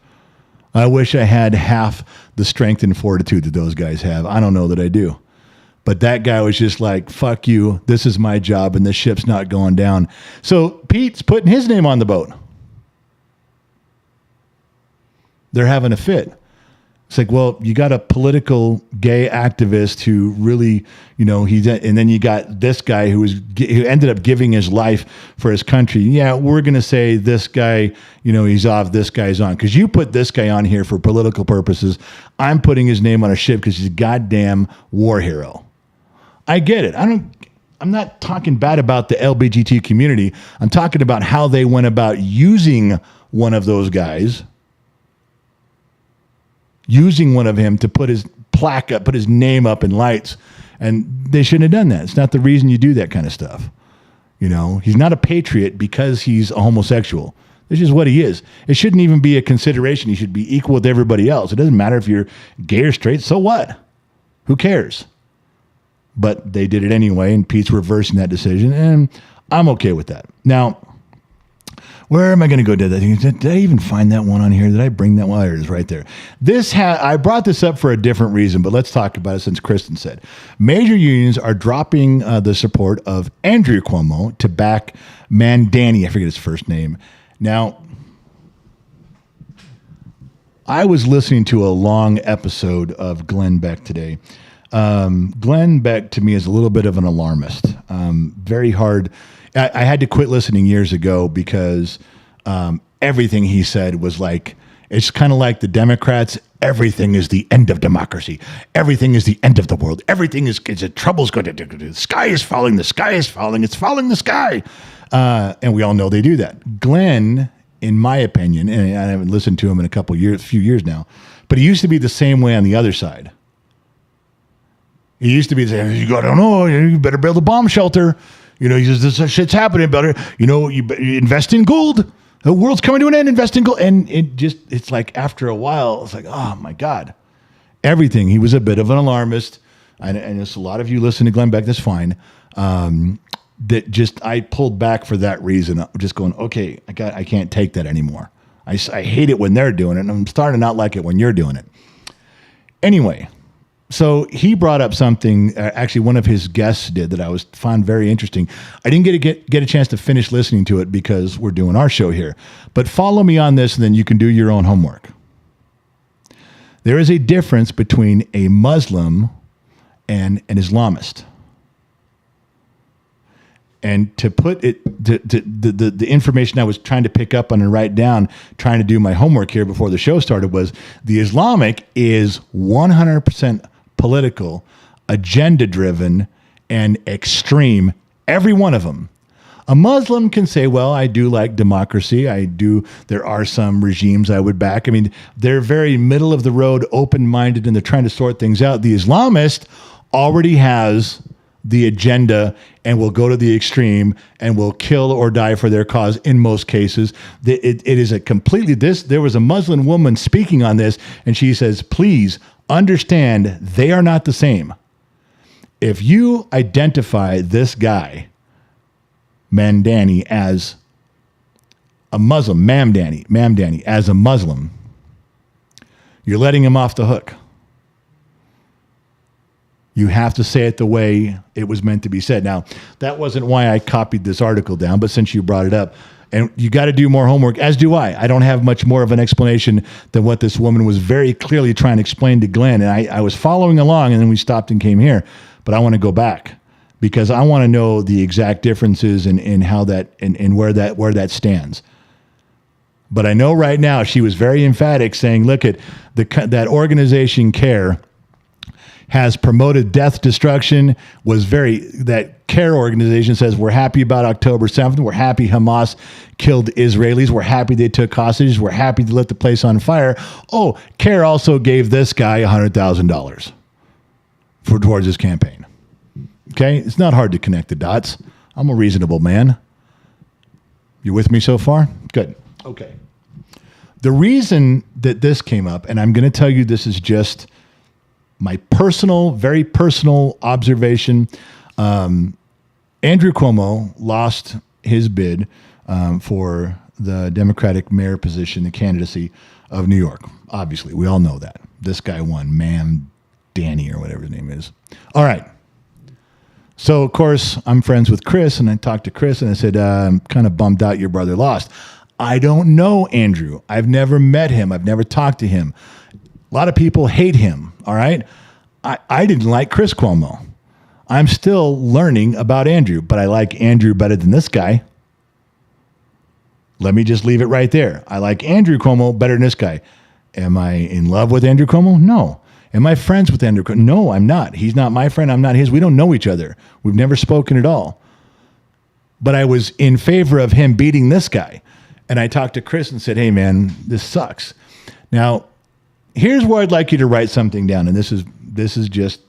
I wish I had half the strength and fortitude that those guys have. I don't know that I do. But that guy was just like, fuck you. This is my job, and this ship's not going down. So Pete's putting his name on the boat. They're having a fit. It's like, well, you got a political gay activist who really, and then you got this guy who ended up giving his life for his country. Yeah, we're going to say this guy, he's off, this guy's on. Because you put this guy on here for political purposes. I'm putting his name on a ship because he's a goddamn war hero. I get it. I'm not talking bad about the LGBT community. I'm talking about how they went about using one of those guys, using one of him to put his plaque up, put his name up in lights. And they shouldn't have done that. It's not the reason you do that kind of stuff. He's not a patriot because he's a homosexual. This is what he is. It shouldn't even be a consideration. He should be equal with everybody else. It doesn't matter if you're gay or straight. So what? Who cares? But they did it anyway, and Pete's reversing that decision, and I'm okay with that. Now, where am I going to go? Did I even find that one on here? Did I bring that one? There it is right there. I brought this up for a different reason, but let's talk about it since Kristen said. Major unions are dropping the support of Andrew Cuomo to back Mandani. I forget his first name. Now, I was listening to a long episode of Glenn Beck today. Glenn Beck, to me, is a little bit of an alarmist. Very hard. I had to quit listening years ago because everything he said was like, it's kind of like the Democrats. Everything is the end of democracy. Everything is the end of the world. Everything is trouble's going to. The sky is falling. The sky is falling. It's falling the sky. And we all know they do that. Glenn, in my opinion, and I haven't listened to him in a few years now, but he used to be the same way on the other side. He used to be saying, you better build a bomb shelter. This shit's happening better. You invest in gold. The world's coming to an end. Invest in gold. And it's like after a while, it's like, oh my God. Everything. He was a bit of an alarmist. And there's a lot of you listen to Glenn Beck. That's fine. I pulled back for that reason. I'm just going, okay, I can't take that anymore. I hate it when they're doing it. And I'm starting to not like it when you're doing it. Anyway. So he brought up something, actually one of his guests did that I found very interesting. I didn't get a chance to finish listening to it because we're doing our show here. But follow me on this and then you can do your own homework. There is a difference between a Muslim and an Islamist. And to put it, the information I was trying to pick up on and write down, trying to do my homework here before the show started, was the Islamic is 100% political, agenda-driven, and extreme, every one of them. A Muslim can say, well, I do like democracy. There are some regimes I would back. I mean, they're very middle of the road, open-minded, and they're trying to sort things out. The Islamist already has the agenda and will go to the extreme and will kill or die for their cause in most cases. It is a completely, there was a Muslim woman speaking on this, and she says, please understand they are not the same. If you identify this guy, Mandani, as a Muslim, Mamdani, as a Muslim, you're letting him off the hook. You have to say it the way it was meant to be said. Now, that wasn't why I copied this article down, but since you brought it up, and you got to do more homework, as do I. I don't have much more of an explanation than what this woman was very clearly trying to explain to Glenn. And I was following along, and then we stopped and came here. But I want to go back because I want to know the exact differences in how that and where that stands. But I know right now she was very emphatic, saying, "Look at that organization, CARE." Has promoted death, destruction, that CARE organization says, we're happy about October 7th. We're happy Hamas killed Israelis. We're happy they took hostages. We're happy to lit the place on fire. Oh, CARE also gave this guy $100,000 towards his campaign. Okay? It's not hard to connect the dots. I'm a reasonable man. You with me so far? Good. Okay. The reason that this came up, and I'm going to tell you this is just my personal, very personal observation. Andrew Cuomo lost his bid for the Democratic mayor position, the candidacy of New York. Obviously, we all know that. This guy won, Man Danny or whatever his name is. All right. So, of course, I'm friends with Chris, and I talked to Chris, and I said, I'm kind of bummed out your brother lost. I don't know Andrew. I've never met him. I've never talked to him. A lot of people hate him, all right? I didn't like Chris Cuomo. I'm still learning about Andrew, but I like Andrew better than this guy. Let me just leave it right there. I like Andrew Cuomo better than this guy. Am I in love with Andrew Cuomo? No. Am I friends with Andrew Cuomo? No, I'm not. He's not my friend. I'm not his. We don't know each other. We've never spoken at all. But I was in favor of him beating this guy. And I talked to Chris and said, hey, man, this sucks. Now, here's where I'd like you to write something down. And this is just,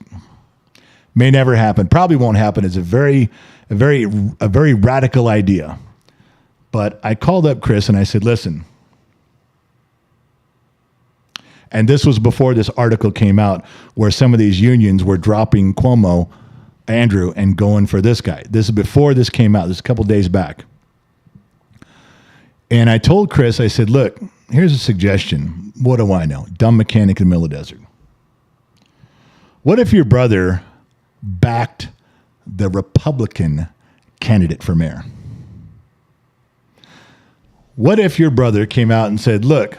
may never happen. Probably won't happen. It's a very radical idea. But I called up Chris and I said, listen, and this was before this article came out where some of these unions were dropping Cuomo, Andrew, and going for this guy. This is before this came out. This is a couple days back. And I told Chris, I said, look, here's a suggestion. What do I know? Dumb mechanic in the middle of the desert. What if your brother backed the Republican candidate for mayor? What if your brother came out and said, look,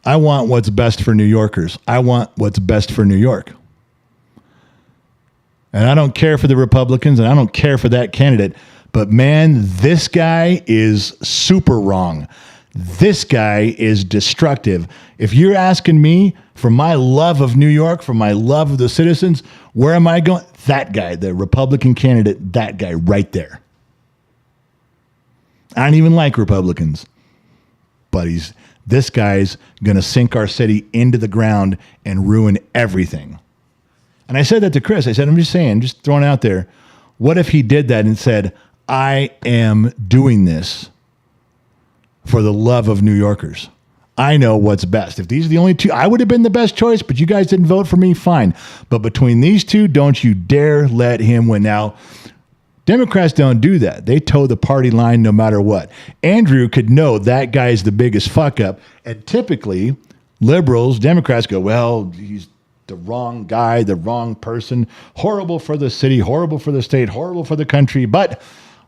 I want what's best for New Yorkers. I want what's best for New York. And I don't care for the Republicans and I don't care for that candidate. But man, this guy is super wrong. This guy is destructive. If you're asking me for my love of New York, for my love of the citizens, where am I going? That guy, the Republican candidate, that guy right there. I don't even like Republicans, but this guy's going to sink our city into the ground and ruin everything. And I said that to Chris. I said, I'm just saying, just throwing it out there. What if he did that and said, I am doing this for the love of New Yorkers. I know what's best. If these are the only two, I would have been the best choice, but you guys didn't vote for me, fine. But between these two, don't you dare let him win. Now, Democrats don't do that. They toe the party line no matter what. Andrew could know that guy's the biggest fuck up. And typically, liberals, Democrats go, well, he's the wrong guy, the wrong person, horrible for the city, horrible for the state, horrible for the country, but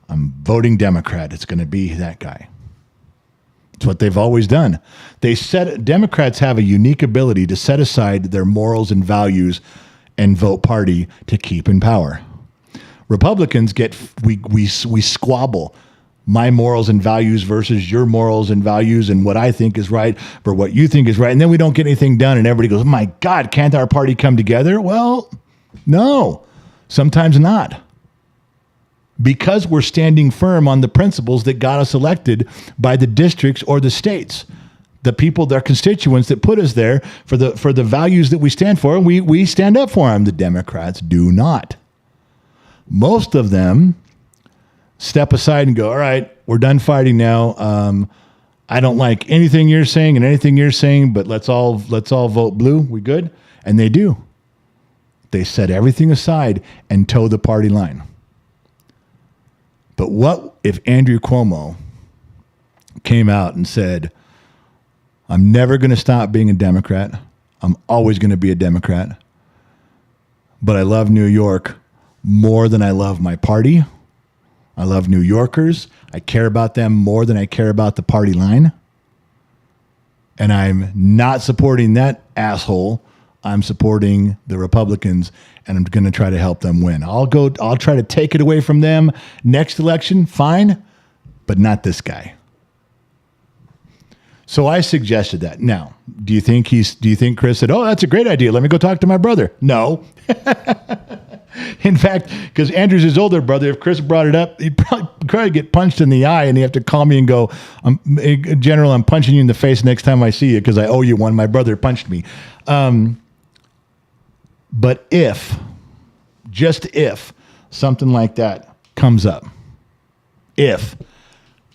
I'm voting Democrat. It's going to be that guy. It's what they've always done. Democrats have a unique ability to set aside their morals and values and vote party to keep in power. Republicans we squabble. My morals and values versus your morals and values and what I think is right for what you think is right. And then we don't get anything done and everybody goes, oh my God, can't our party come together? Well, no, sometimes not. Because we're standing firm on the principles that got us elected by the districts or the states. The people, their constituents that put us there for the values that we stand for, and we stand up for them. The Democrats do not. Most of them step aside and go, all right, we're done fighting now. I don't like anything you're saying and anything you're saying, but let's all vote blue. We good? And they do. They set everything aside and toe the party line. But what if Andrew Cuomo came out and said, I'm never going to stop being a Democrat. I'm always going to be a Democrat. But I love New York more than I love my party. I love New Yorkers. I care about them more than I care about the party line. And I'm not supporting that asshole. I'm supporting the Republicans, and I'm going to try to help them win. I'll try to take it away from them next election, fine, but not this guy. So I suggested that. Now, do you think Chris said, oh, that's a great idea. Let me go talk to my brother? No. In fact, because Andrew's his older brother, if Chris brought it up, he'd probably get punched in the eye and he'd have to call me and go, General, I'm punching you in the face next time I see you because I owe you one. My brother punched me. But just if something like that comes up, if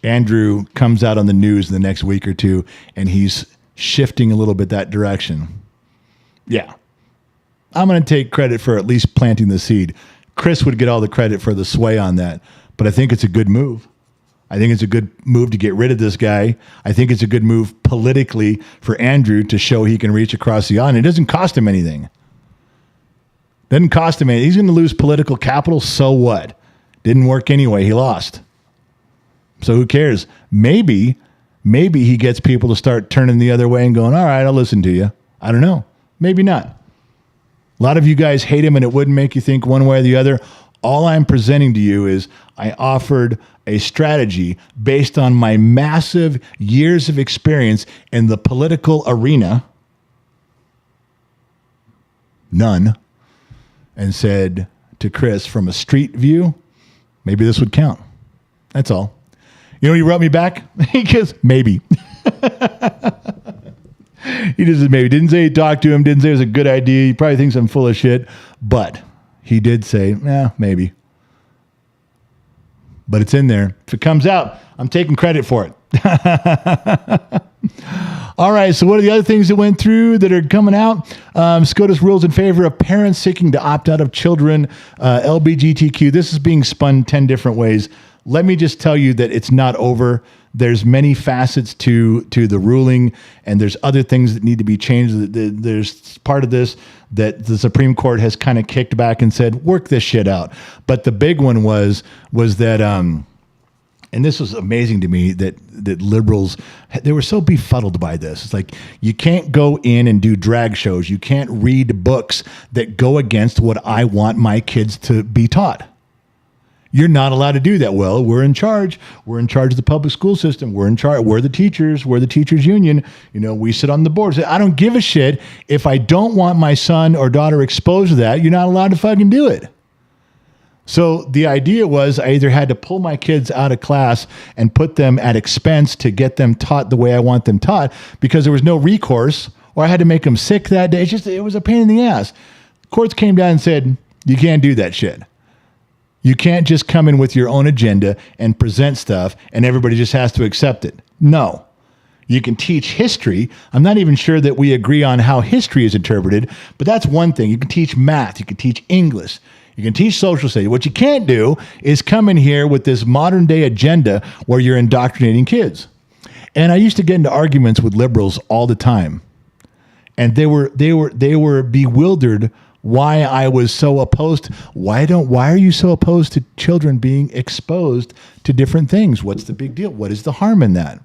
Andrew comes out on the news in the next week or two and he's shifting a little bit that direction, yeah, I'm going to take credit for at least planting the seed. Chris would get all the credit for the sway on that, but I think it's a good move. I think it's a good move to get rid of this guy. I think it's a good move politically for Andrew to show he can reach across the aisle. It doesn't cost him anything. Doesn't cost him anything. He's going to lose political capital. So what? Didn't work anyway. He lost. So who cares? Maybe he gets people to start turning the other way and going, all right, I'll listen to you. I don't know. Maybe not. A lot of you guys hate him and it wouldn't make you think one way or the other. All I'm presenting to you is I offered a strategy based on my massive years of experience in the political arena. None. And said to Chris, from a street view, maybe this would count. That's all. You know, he wrote me back. He goes, maybe. He just said maybe. Didn't say he talked to him. Didn't say it was a good idea. He probably thinks I'm full of shit. But he did say, maybe. But it's in there. If it comes out, I'm taking credit for it. All right, so what are the other things that went through that are coming out? SCOTUS rules in favor of parents seeking to opt out of children, LGBTQ. This is being spun 10 different ways. Let me just tell you that it's not over. There's many facets to the ruling, and there's other things that need to be changed. There's part of this that the Supreme Court has kind of kicked back and said, work this shit out. But the big one was that, and this was amazing to me, that liberals, they were so befuddled by this. It's like, you can't go in and do drag shows. You can't read books that go against what I want my kids to be taught. You're not allowed to do that. Well, we're in charge. We're in charge of the public school system. We're in charge. We're the teachers. We're the teachers union. You know, we sit on the board. I don't give a shit. If I don't want my son or daughter exposed to that, you're not allowed to fucking do it. So the idea was I either had to pull my kids out of class and put them at expense to get them taught the way I want them taught because there was no recourse, or I had to make them sick that day. It was a pain in the ass. Courts came down and said, you can't do that shit. You can't just come in with your own agenda and present stuff and everybody just has to accept it. No. You can teach history. I'm not even sure that we agree on how history is interpreted, but that's one thing. You can teach math. You can teach English. You can teach social studies. What you can't do is come in here with this modern day agenda where you're indoctrinating kids. And I used to get into arguments with liberals all the time. And they were bewildered why I was so opposed. Why are you so opposed to children being exposed to different things? What's the big deal? What is the harm in that?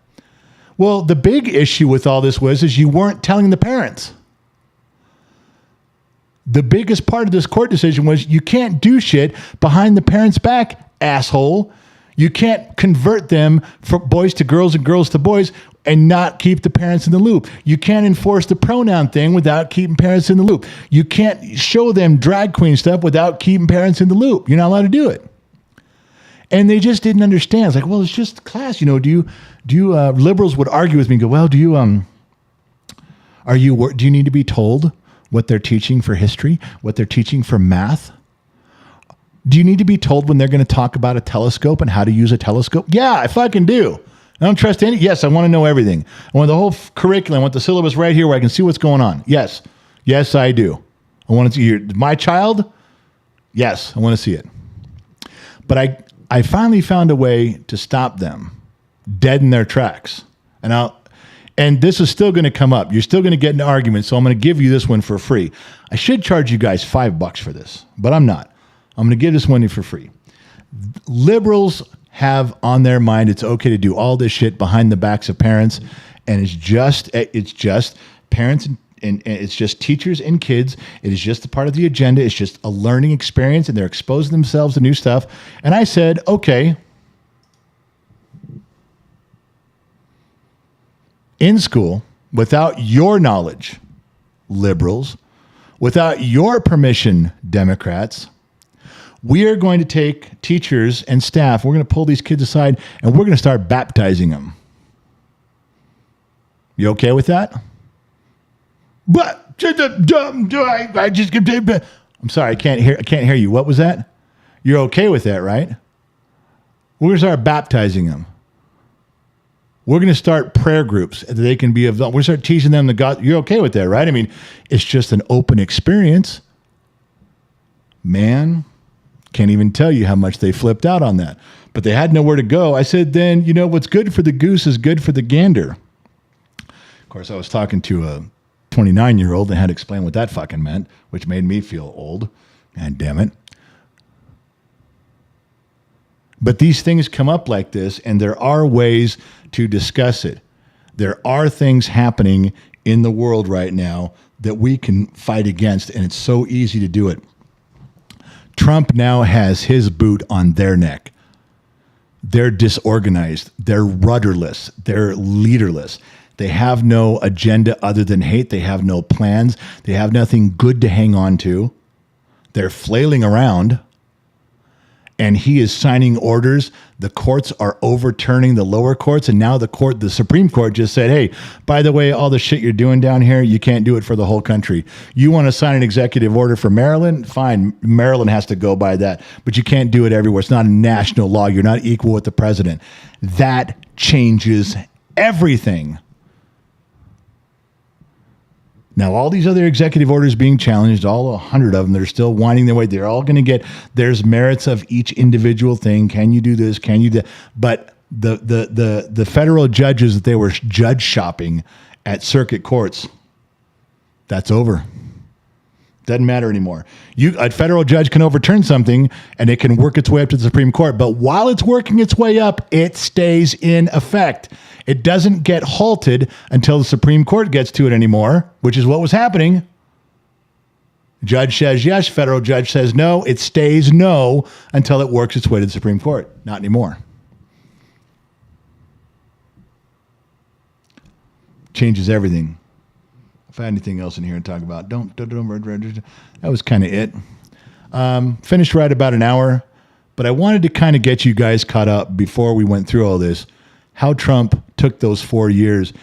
Well, the big issue with all this is you weren't telling the parents. The biggest part of this court decision was you can't do shit behind the parents' back, asshole. You can't convert them from boys to girls and girls to boys and not keep the parents in the loop. You can't enforce the pronoun thing without keeping parents in the loop. You can't show them drag queen stuff without keeping parents in the loop. You're not allowed to do it. And they just didn't understand. It's like, well, it's just class. You know, do you liberals would argue with me and go, well, do you need to be told what they're teaching for history, what they're teaching for math? Do you need to be told when they're going to talk about a telescope and how to use a telescope? Yeah, I fucking do. I don't trust any. Yes, I want to know everything. I want the whole curriculum. I want the syllabus right here where I can see what's going on. Yes. Yes, I do. I want to see my child. Yes, I want to see it. But I finally found a way to stop them dead in their tracks. And this is still going to come up. You're still going to get into arguments, so I'm going to give you this one for free. I should charge you guys $5 for this, but I'm not. I'm going to give this one for free. Liberals have on their mind it's okay to do all this shit behind the backs of parents, and it's just parents and it's just teachers and kids. It is just a part of the agenda. It's just a learning experience, and they're exposing themselves to new stuff. And I said, okay, in school, without your knowledge, liberals, without your permission, Democrats, we are going to take teachers and staff, we're going to pull these kids aside, and we're going to start baptizing them. You okay with that? But I just I'm sorry, I can't hear you. What was that? You're okay with that, right? We're going to start baptizing them. We're going to start prayer groups that they can be of. We're going to start teaching them the God. You're okay with that, right? I mean, it's just an open experience. Man, can't even tell you how much they flipped out on that. But they had nowhere to go. I said, then, what's good for the goose is good for the gander. Of course, I was talking to a 29-year-old and had to explain what that fucking meant, which made me feel old. God damn it. But these things come up like this, and there are ways to discuss it. There are things happening in the world right now that we can fight against, and it's so easy to do it. Trump now has his boot on their neck. They're disorganized. They're rudderless. They're leaderless. They have no agenda other than hate. They have no plans. They have nothing good to hang on to. They're flailing around. And he is signing orders. The courts are overturning the lower courts. And now the Supreme Court just said, hey, by the way, all the shit you're doing down here, you can't do it for the whole country. You want to sign an executive order for Maryland? Fine. Maryland has to go by that. But you can't do it everywhere. It's not a national law. You're not equal with the president. That changes everything. Now, all these other executive orders being challenged, all 100 of them, they're still winding their way. They're all going to get, there's merits of each individual thing. Can you do this? Can you do that? But the federal judges that they were judge shopping at circuit courts, that's over. Doesn't matter anymore. A federal judge can overturn something and it can work its way up to the Supreme Court. But while it's working its way up, it stays in effect. It doesn't get halted until the Supreme Court gets to it anymore, which is what was happening. Judge says yes, federal judge says no. It stays no until it works its way to the Supreme Court. Not anymore. Changes everything. If I had anything else in here to talk about, don't. That was kind of it. Finished right about an hour, but I wanted to kind of get you guys caught up before we went through all this. How Trump took those 4 years.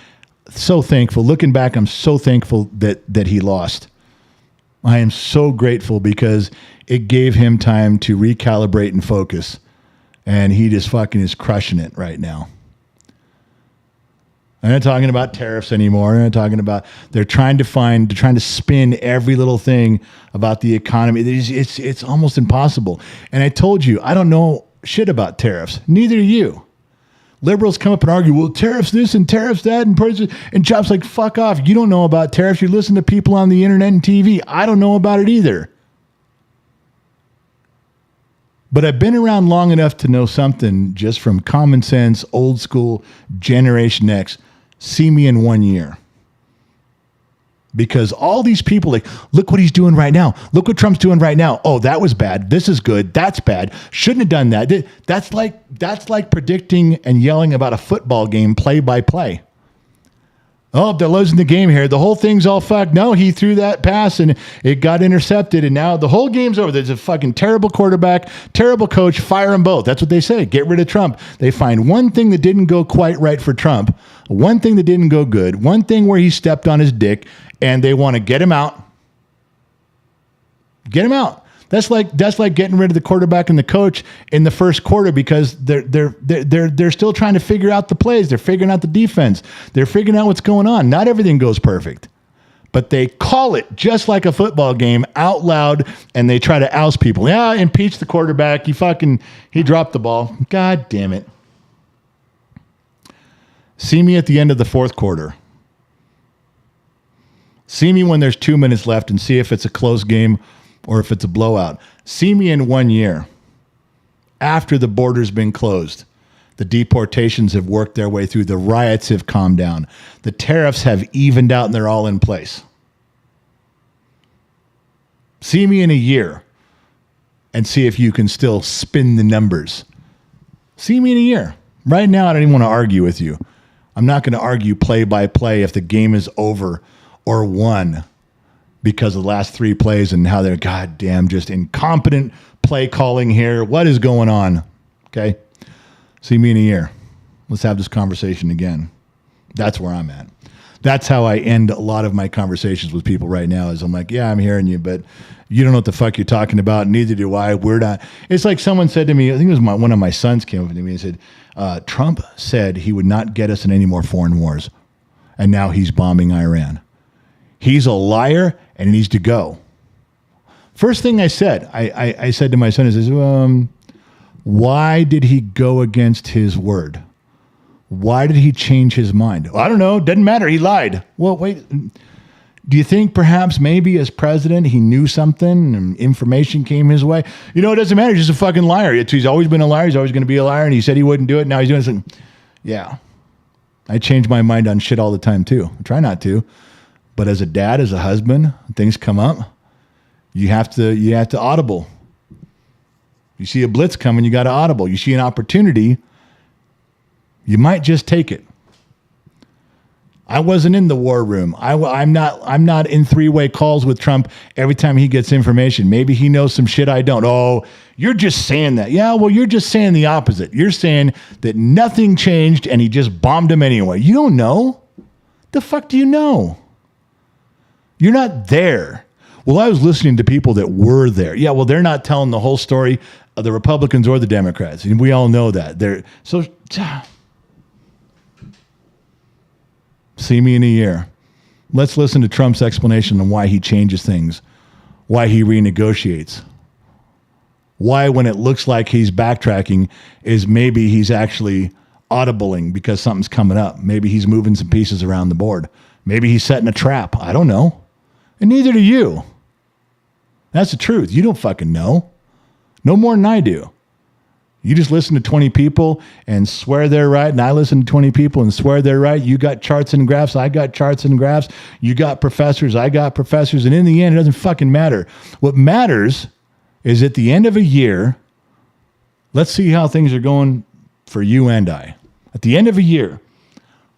So thankful. Looking back, I'm so thankful that he lost. I am so grateful because it gave him time to recalibrate and focus. And he just fucking is crushing it right now. I'm not talking about tariffs anymore. I'm not talking about, they're trying to spin every little thing about the economy. It's almost impossible. And I told you, I don't know shit about tariffs. Neither do you. Liberals come up and argue, well, tariffs this and tariffs that, and Jobs like, fuck off. You don't know about tariffs. You listen to people on the internet and TV. I don't know about it either. But I've been around long enough to know something just from common sense, old school, Generation X. See me in 1 year. Because all these people, like, look what he's doing right now. Look what Trump's doing right now. Oh, that was bad. This is good. That's bad. Shouldn't have done that. That's like predicting and yelling about a football game play by play. Oh, they're losing the game here. The whole thing's all fucked. No, he threw that pass and it got intercepted, and now the whole game's over. There's a fucking terrible quarterback, terrible coach. Fire them both. That's what they say. Get rid of Trump. They find one thing that didn't go quite right for Trump, one thing that didn't go good, one thing where he stepped on his dick, and they want to get him out. Get him out. That's like getting rid of the quarterback and the coach in the first quarter because they're still trying to figure out the plays. They're figuring out the defense. They're figuring out what's going on. Not everything goes perfect, but they call it just like a football game out loud, and they try to oust people. Yeah, impeach the quarterback. He dropped the ball. God damn it. See me at the end of the fourth quarter. See me when there's 2 minutes left and see if it's a close game or if it's a blowout. See me in 1 year after the border's been closed. The deportations have worked their way through. The riots have calmed down. The tariffs have evened out and they're all in place. See me in a year and see if you can still spin the numbers. See me in a year. Right now, I don't even want to argue with you. I'm not going to argue play by play if the game is over or won because of the last 3 plays and how they're goddamn just incompetent play calling here. What is going on? Okay. See me in a year. Let's have this conversation again. That's where I'm at. That's how I end a lot of my conversations with people right now is I'm like, yeah, I'm hearing you, but you don't know what the fuck you're talking about. Neither do I. We're not. It's like someone said to me, I think it was one of my sons came up to me and said, Trump said he would not get us in any more foreign wars. And now he's bombing Iran. He's a liar and he needs to go. First thing I said, I said to my son is, why did he go against his word? Why did he change his mind? Well, I don't know. Doesn't matter. He lied. Well, wait. Do you think perhaps maybe as president he knew something and information came his way? You know, it doesn't matter. He's just a fucking liar. He's always been a liar. He's always going to be a liar. And he said he wouldn't do it. Now he's doing something. Yeah. I change my mind on shit all the time too. I try not to. But as a dad, as a husband, things come up. You have to audible. You see a blitz coming, you got to audible. You see an opportunity, you might just take it. I wasn't in the war room. I'm not in three-way calls with Trump every time he gets information. Maybe he knows some shit I don't. Oh, you're just saying that. Yeah, well, you're just saying the opposite. You're saying that nothing changed and he just bombed him anyway. You don't know. The fuck do you know? You're not there. Well, I was listening to people that were there. Yeah, well, they're not telling the whole story of the Republicans or the Democrats. And we all know that. See me in a year. Let's listen to Trump's explanation on why he changes things, why he renegotiates, why when it looks like he's backtracking is maybe he's actually audibling because something's coming up. Maybe he's moving some pieces around the board. Maybe he's setting a trap. I don't know. And neither do you. That's the truth. You don't fucking know. No more than I do. You just listen to 20 people and swear they're right, and I listen to 20 people and swear they're right. You got charts and graphs, I got charts and graphs. You got professors, I got professors, and in the end, it doesn't fucking matter. What matters is at the end of a year, let's see how things are going for you and I. At the end of a year,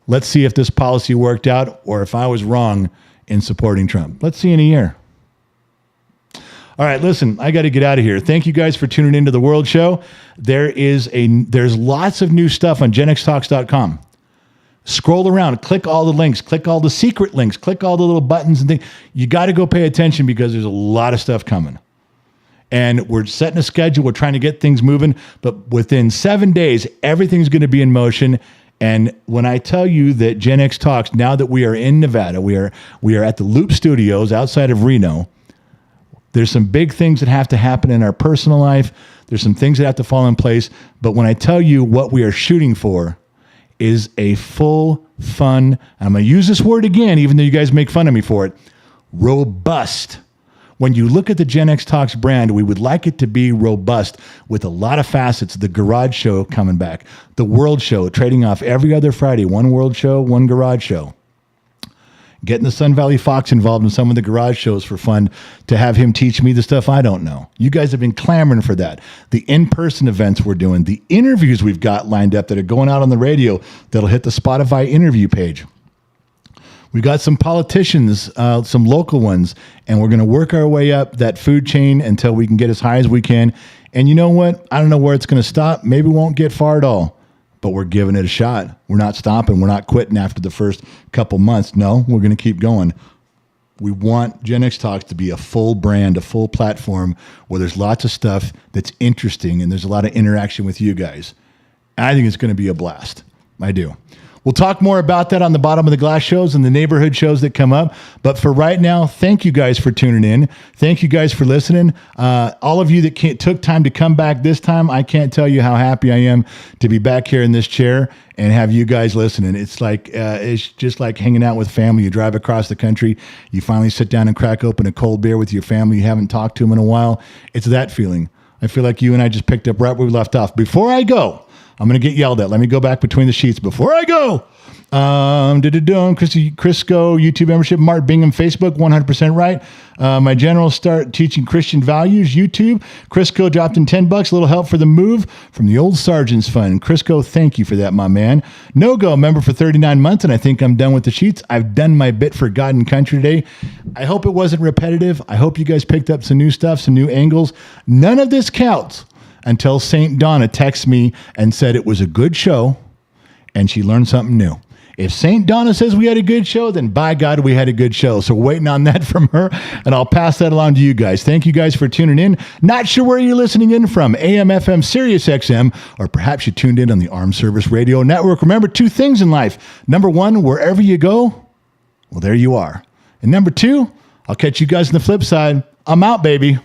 let's see if this policy worked out or if I was wrong in supporting Trump. Let's see in a year. All right, listen, I got to get out of here. Thank you guys for tuning into the World Show. There's lots of new stuff on genxtalks.com. Scroll around, click all the links, click all the secret links, click all the little buttons and things. You got to go pay attention because there's a lot of stuff coming. And we're setting a schedule. We're trying to get things moving. But within 7 days, everything's going to be in motion. And when I tell you that Gen X Talks, now that we are in Nevada, we are at the Loop Studios outside of Reno. There's some big things that have to happen in our personal life. There's some things that have to fall in place. But when I tell you what we are shooting for is a full, fun, and I'm going to use this word again, even though you guys make fun of me for it, robust. When you look at the Gen X Talks brand, we would like it to be robust with a lot of facets. The Garage Show coming back. The World Show, trading off every other Friday. One World Show, one Garage Show. Getting the Sun Valley Fox involved in some of the garage shows for fun to have him teach me the stuff I don't know. You guys have been clamoring for that. The in-person events we're doing, the interviews we've got lined up that are going out on the radio that'll hit the Spotify interview page. We got some politicians, some local ones, and we're going to work our way up that food chain until we can get as high as we can. And you know what? I don't know where it's going to stop. Maybe we won't get far at all. But we're giving it a shot. We're not stopping. We're not quitting after the first couple months. No, we're going to keep going. We want Gen X Talks to be a full brand, a full platform where there's lots of stuff that's interesting and there's a lot of interaction with you guys. I think it's going to be a blast. I do. We'll talk more about that on the Bottom of the Glass shows and the neighborhood shows that come up. But for right now, thank you guys for tuning in. Thank you guys for listening. All of you that took time to come back this time, I can't tell you how happy I am to be back here in this chair and have you guys listening. It's like it's just like hanging out with family. You drive across the country, you finally sit down and crack open a cold beer with your family you haven't talked to them in a while. It's that feeling. I feel like you and I just picked up right where we left off. Before I go, I'm going to get yelled at. Let me go back between the sheets before I go. Crisco, YouTube membership, Mark Bingham, Facebook, 100% right. My general start teaching Christian values, YouTube. Crisco dropped in $10, a little help for the move from the old Sergeant's Fund. Crisco, thank you for that, my man. No-Go, member for 39 months, and I think I'm done with the sheets. I've done my bit for God and Country today. I hope it wasn't repetitive. I hope you guys picked up some new stuff, some new angles. None of this counts until St. Donna texts me and said it was a good show and she learned something new. If St. Donna says we had a good show, then by God, we had a good show. So waiting on that from her, and I'll pass that along to you guys. Thank you guys for tuning in. Not sure where you're listening in from, AM, FM, Sirius XM, or perhaps you tuned in on the Armed Service Radio Network. Remember 2 things in life. Number 1, wherever you go, well, there you are. And number 2, I'll catch you guys on the flip side. I'm out, baby.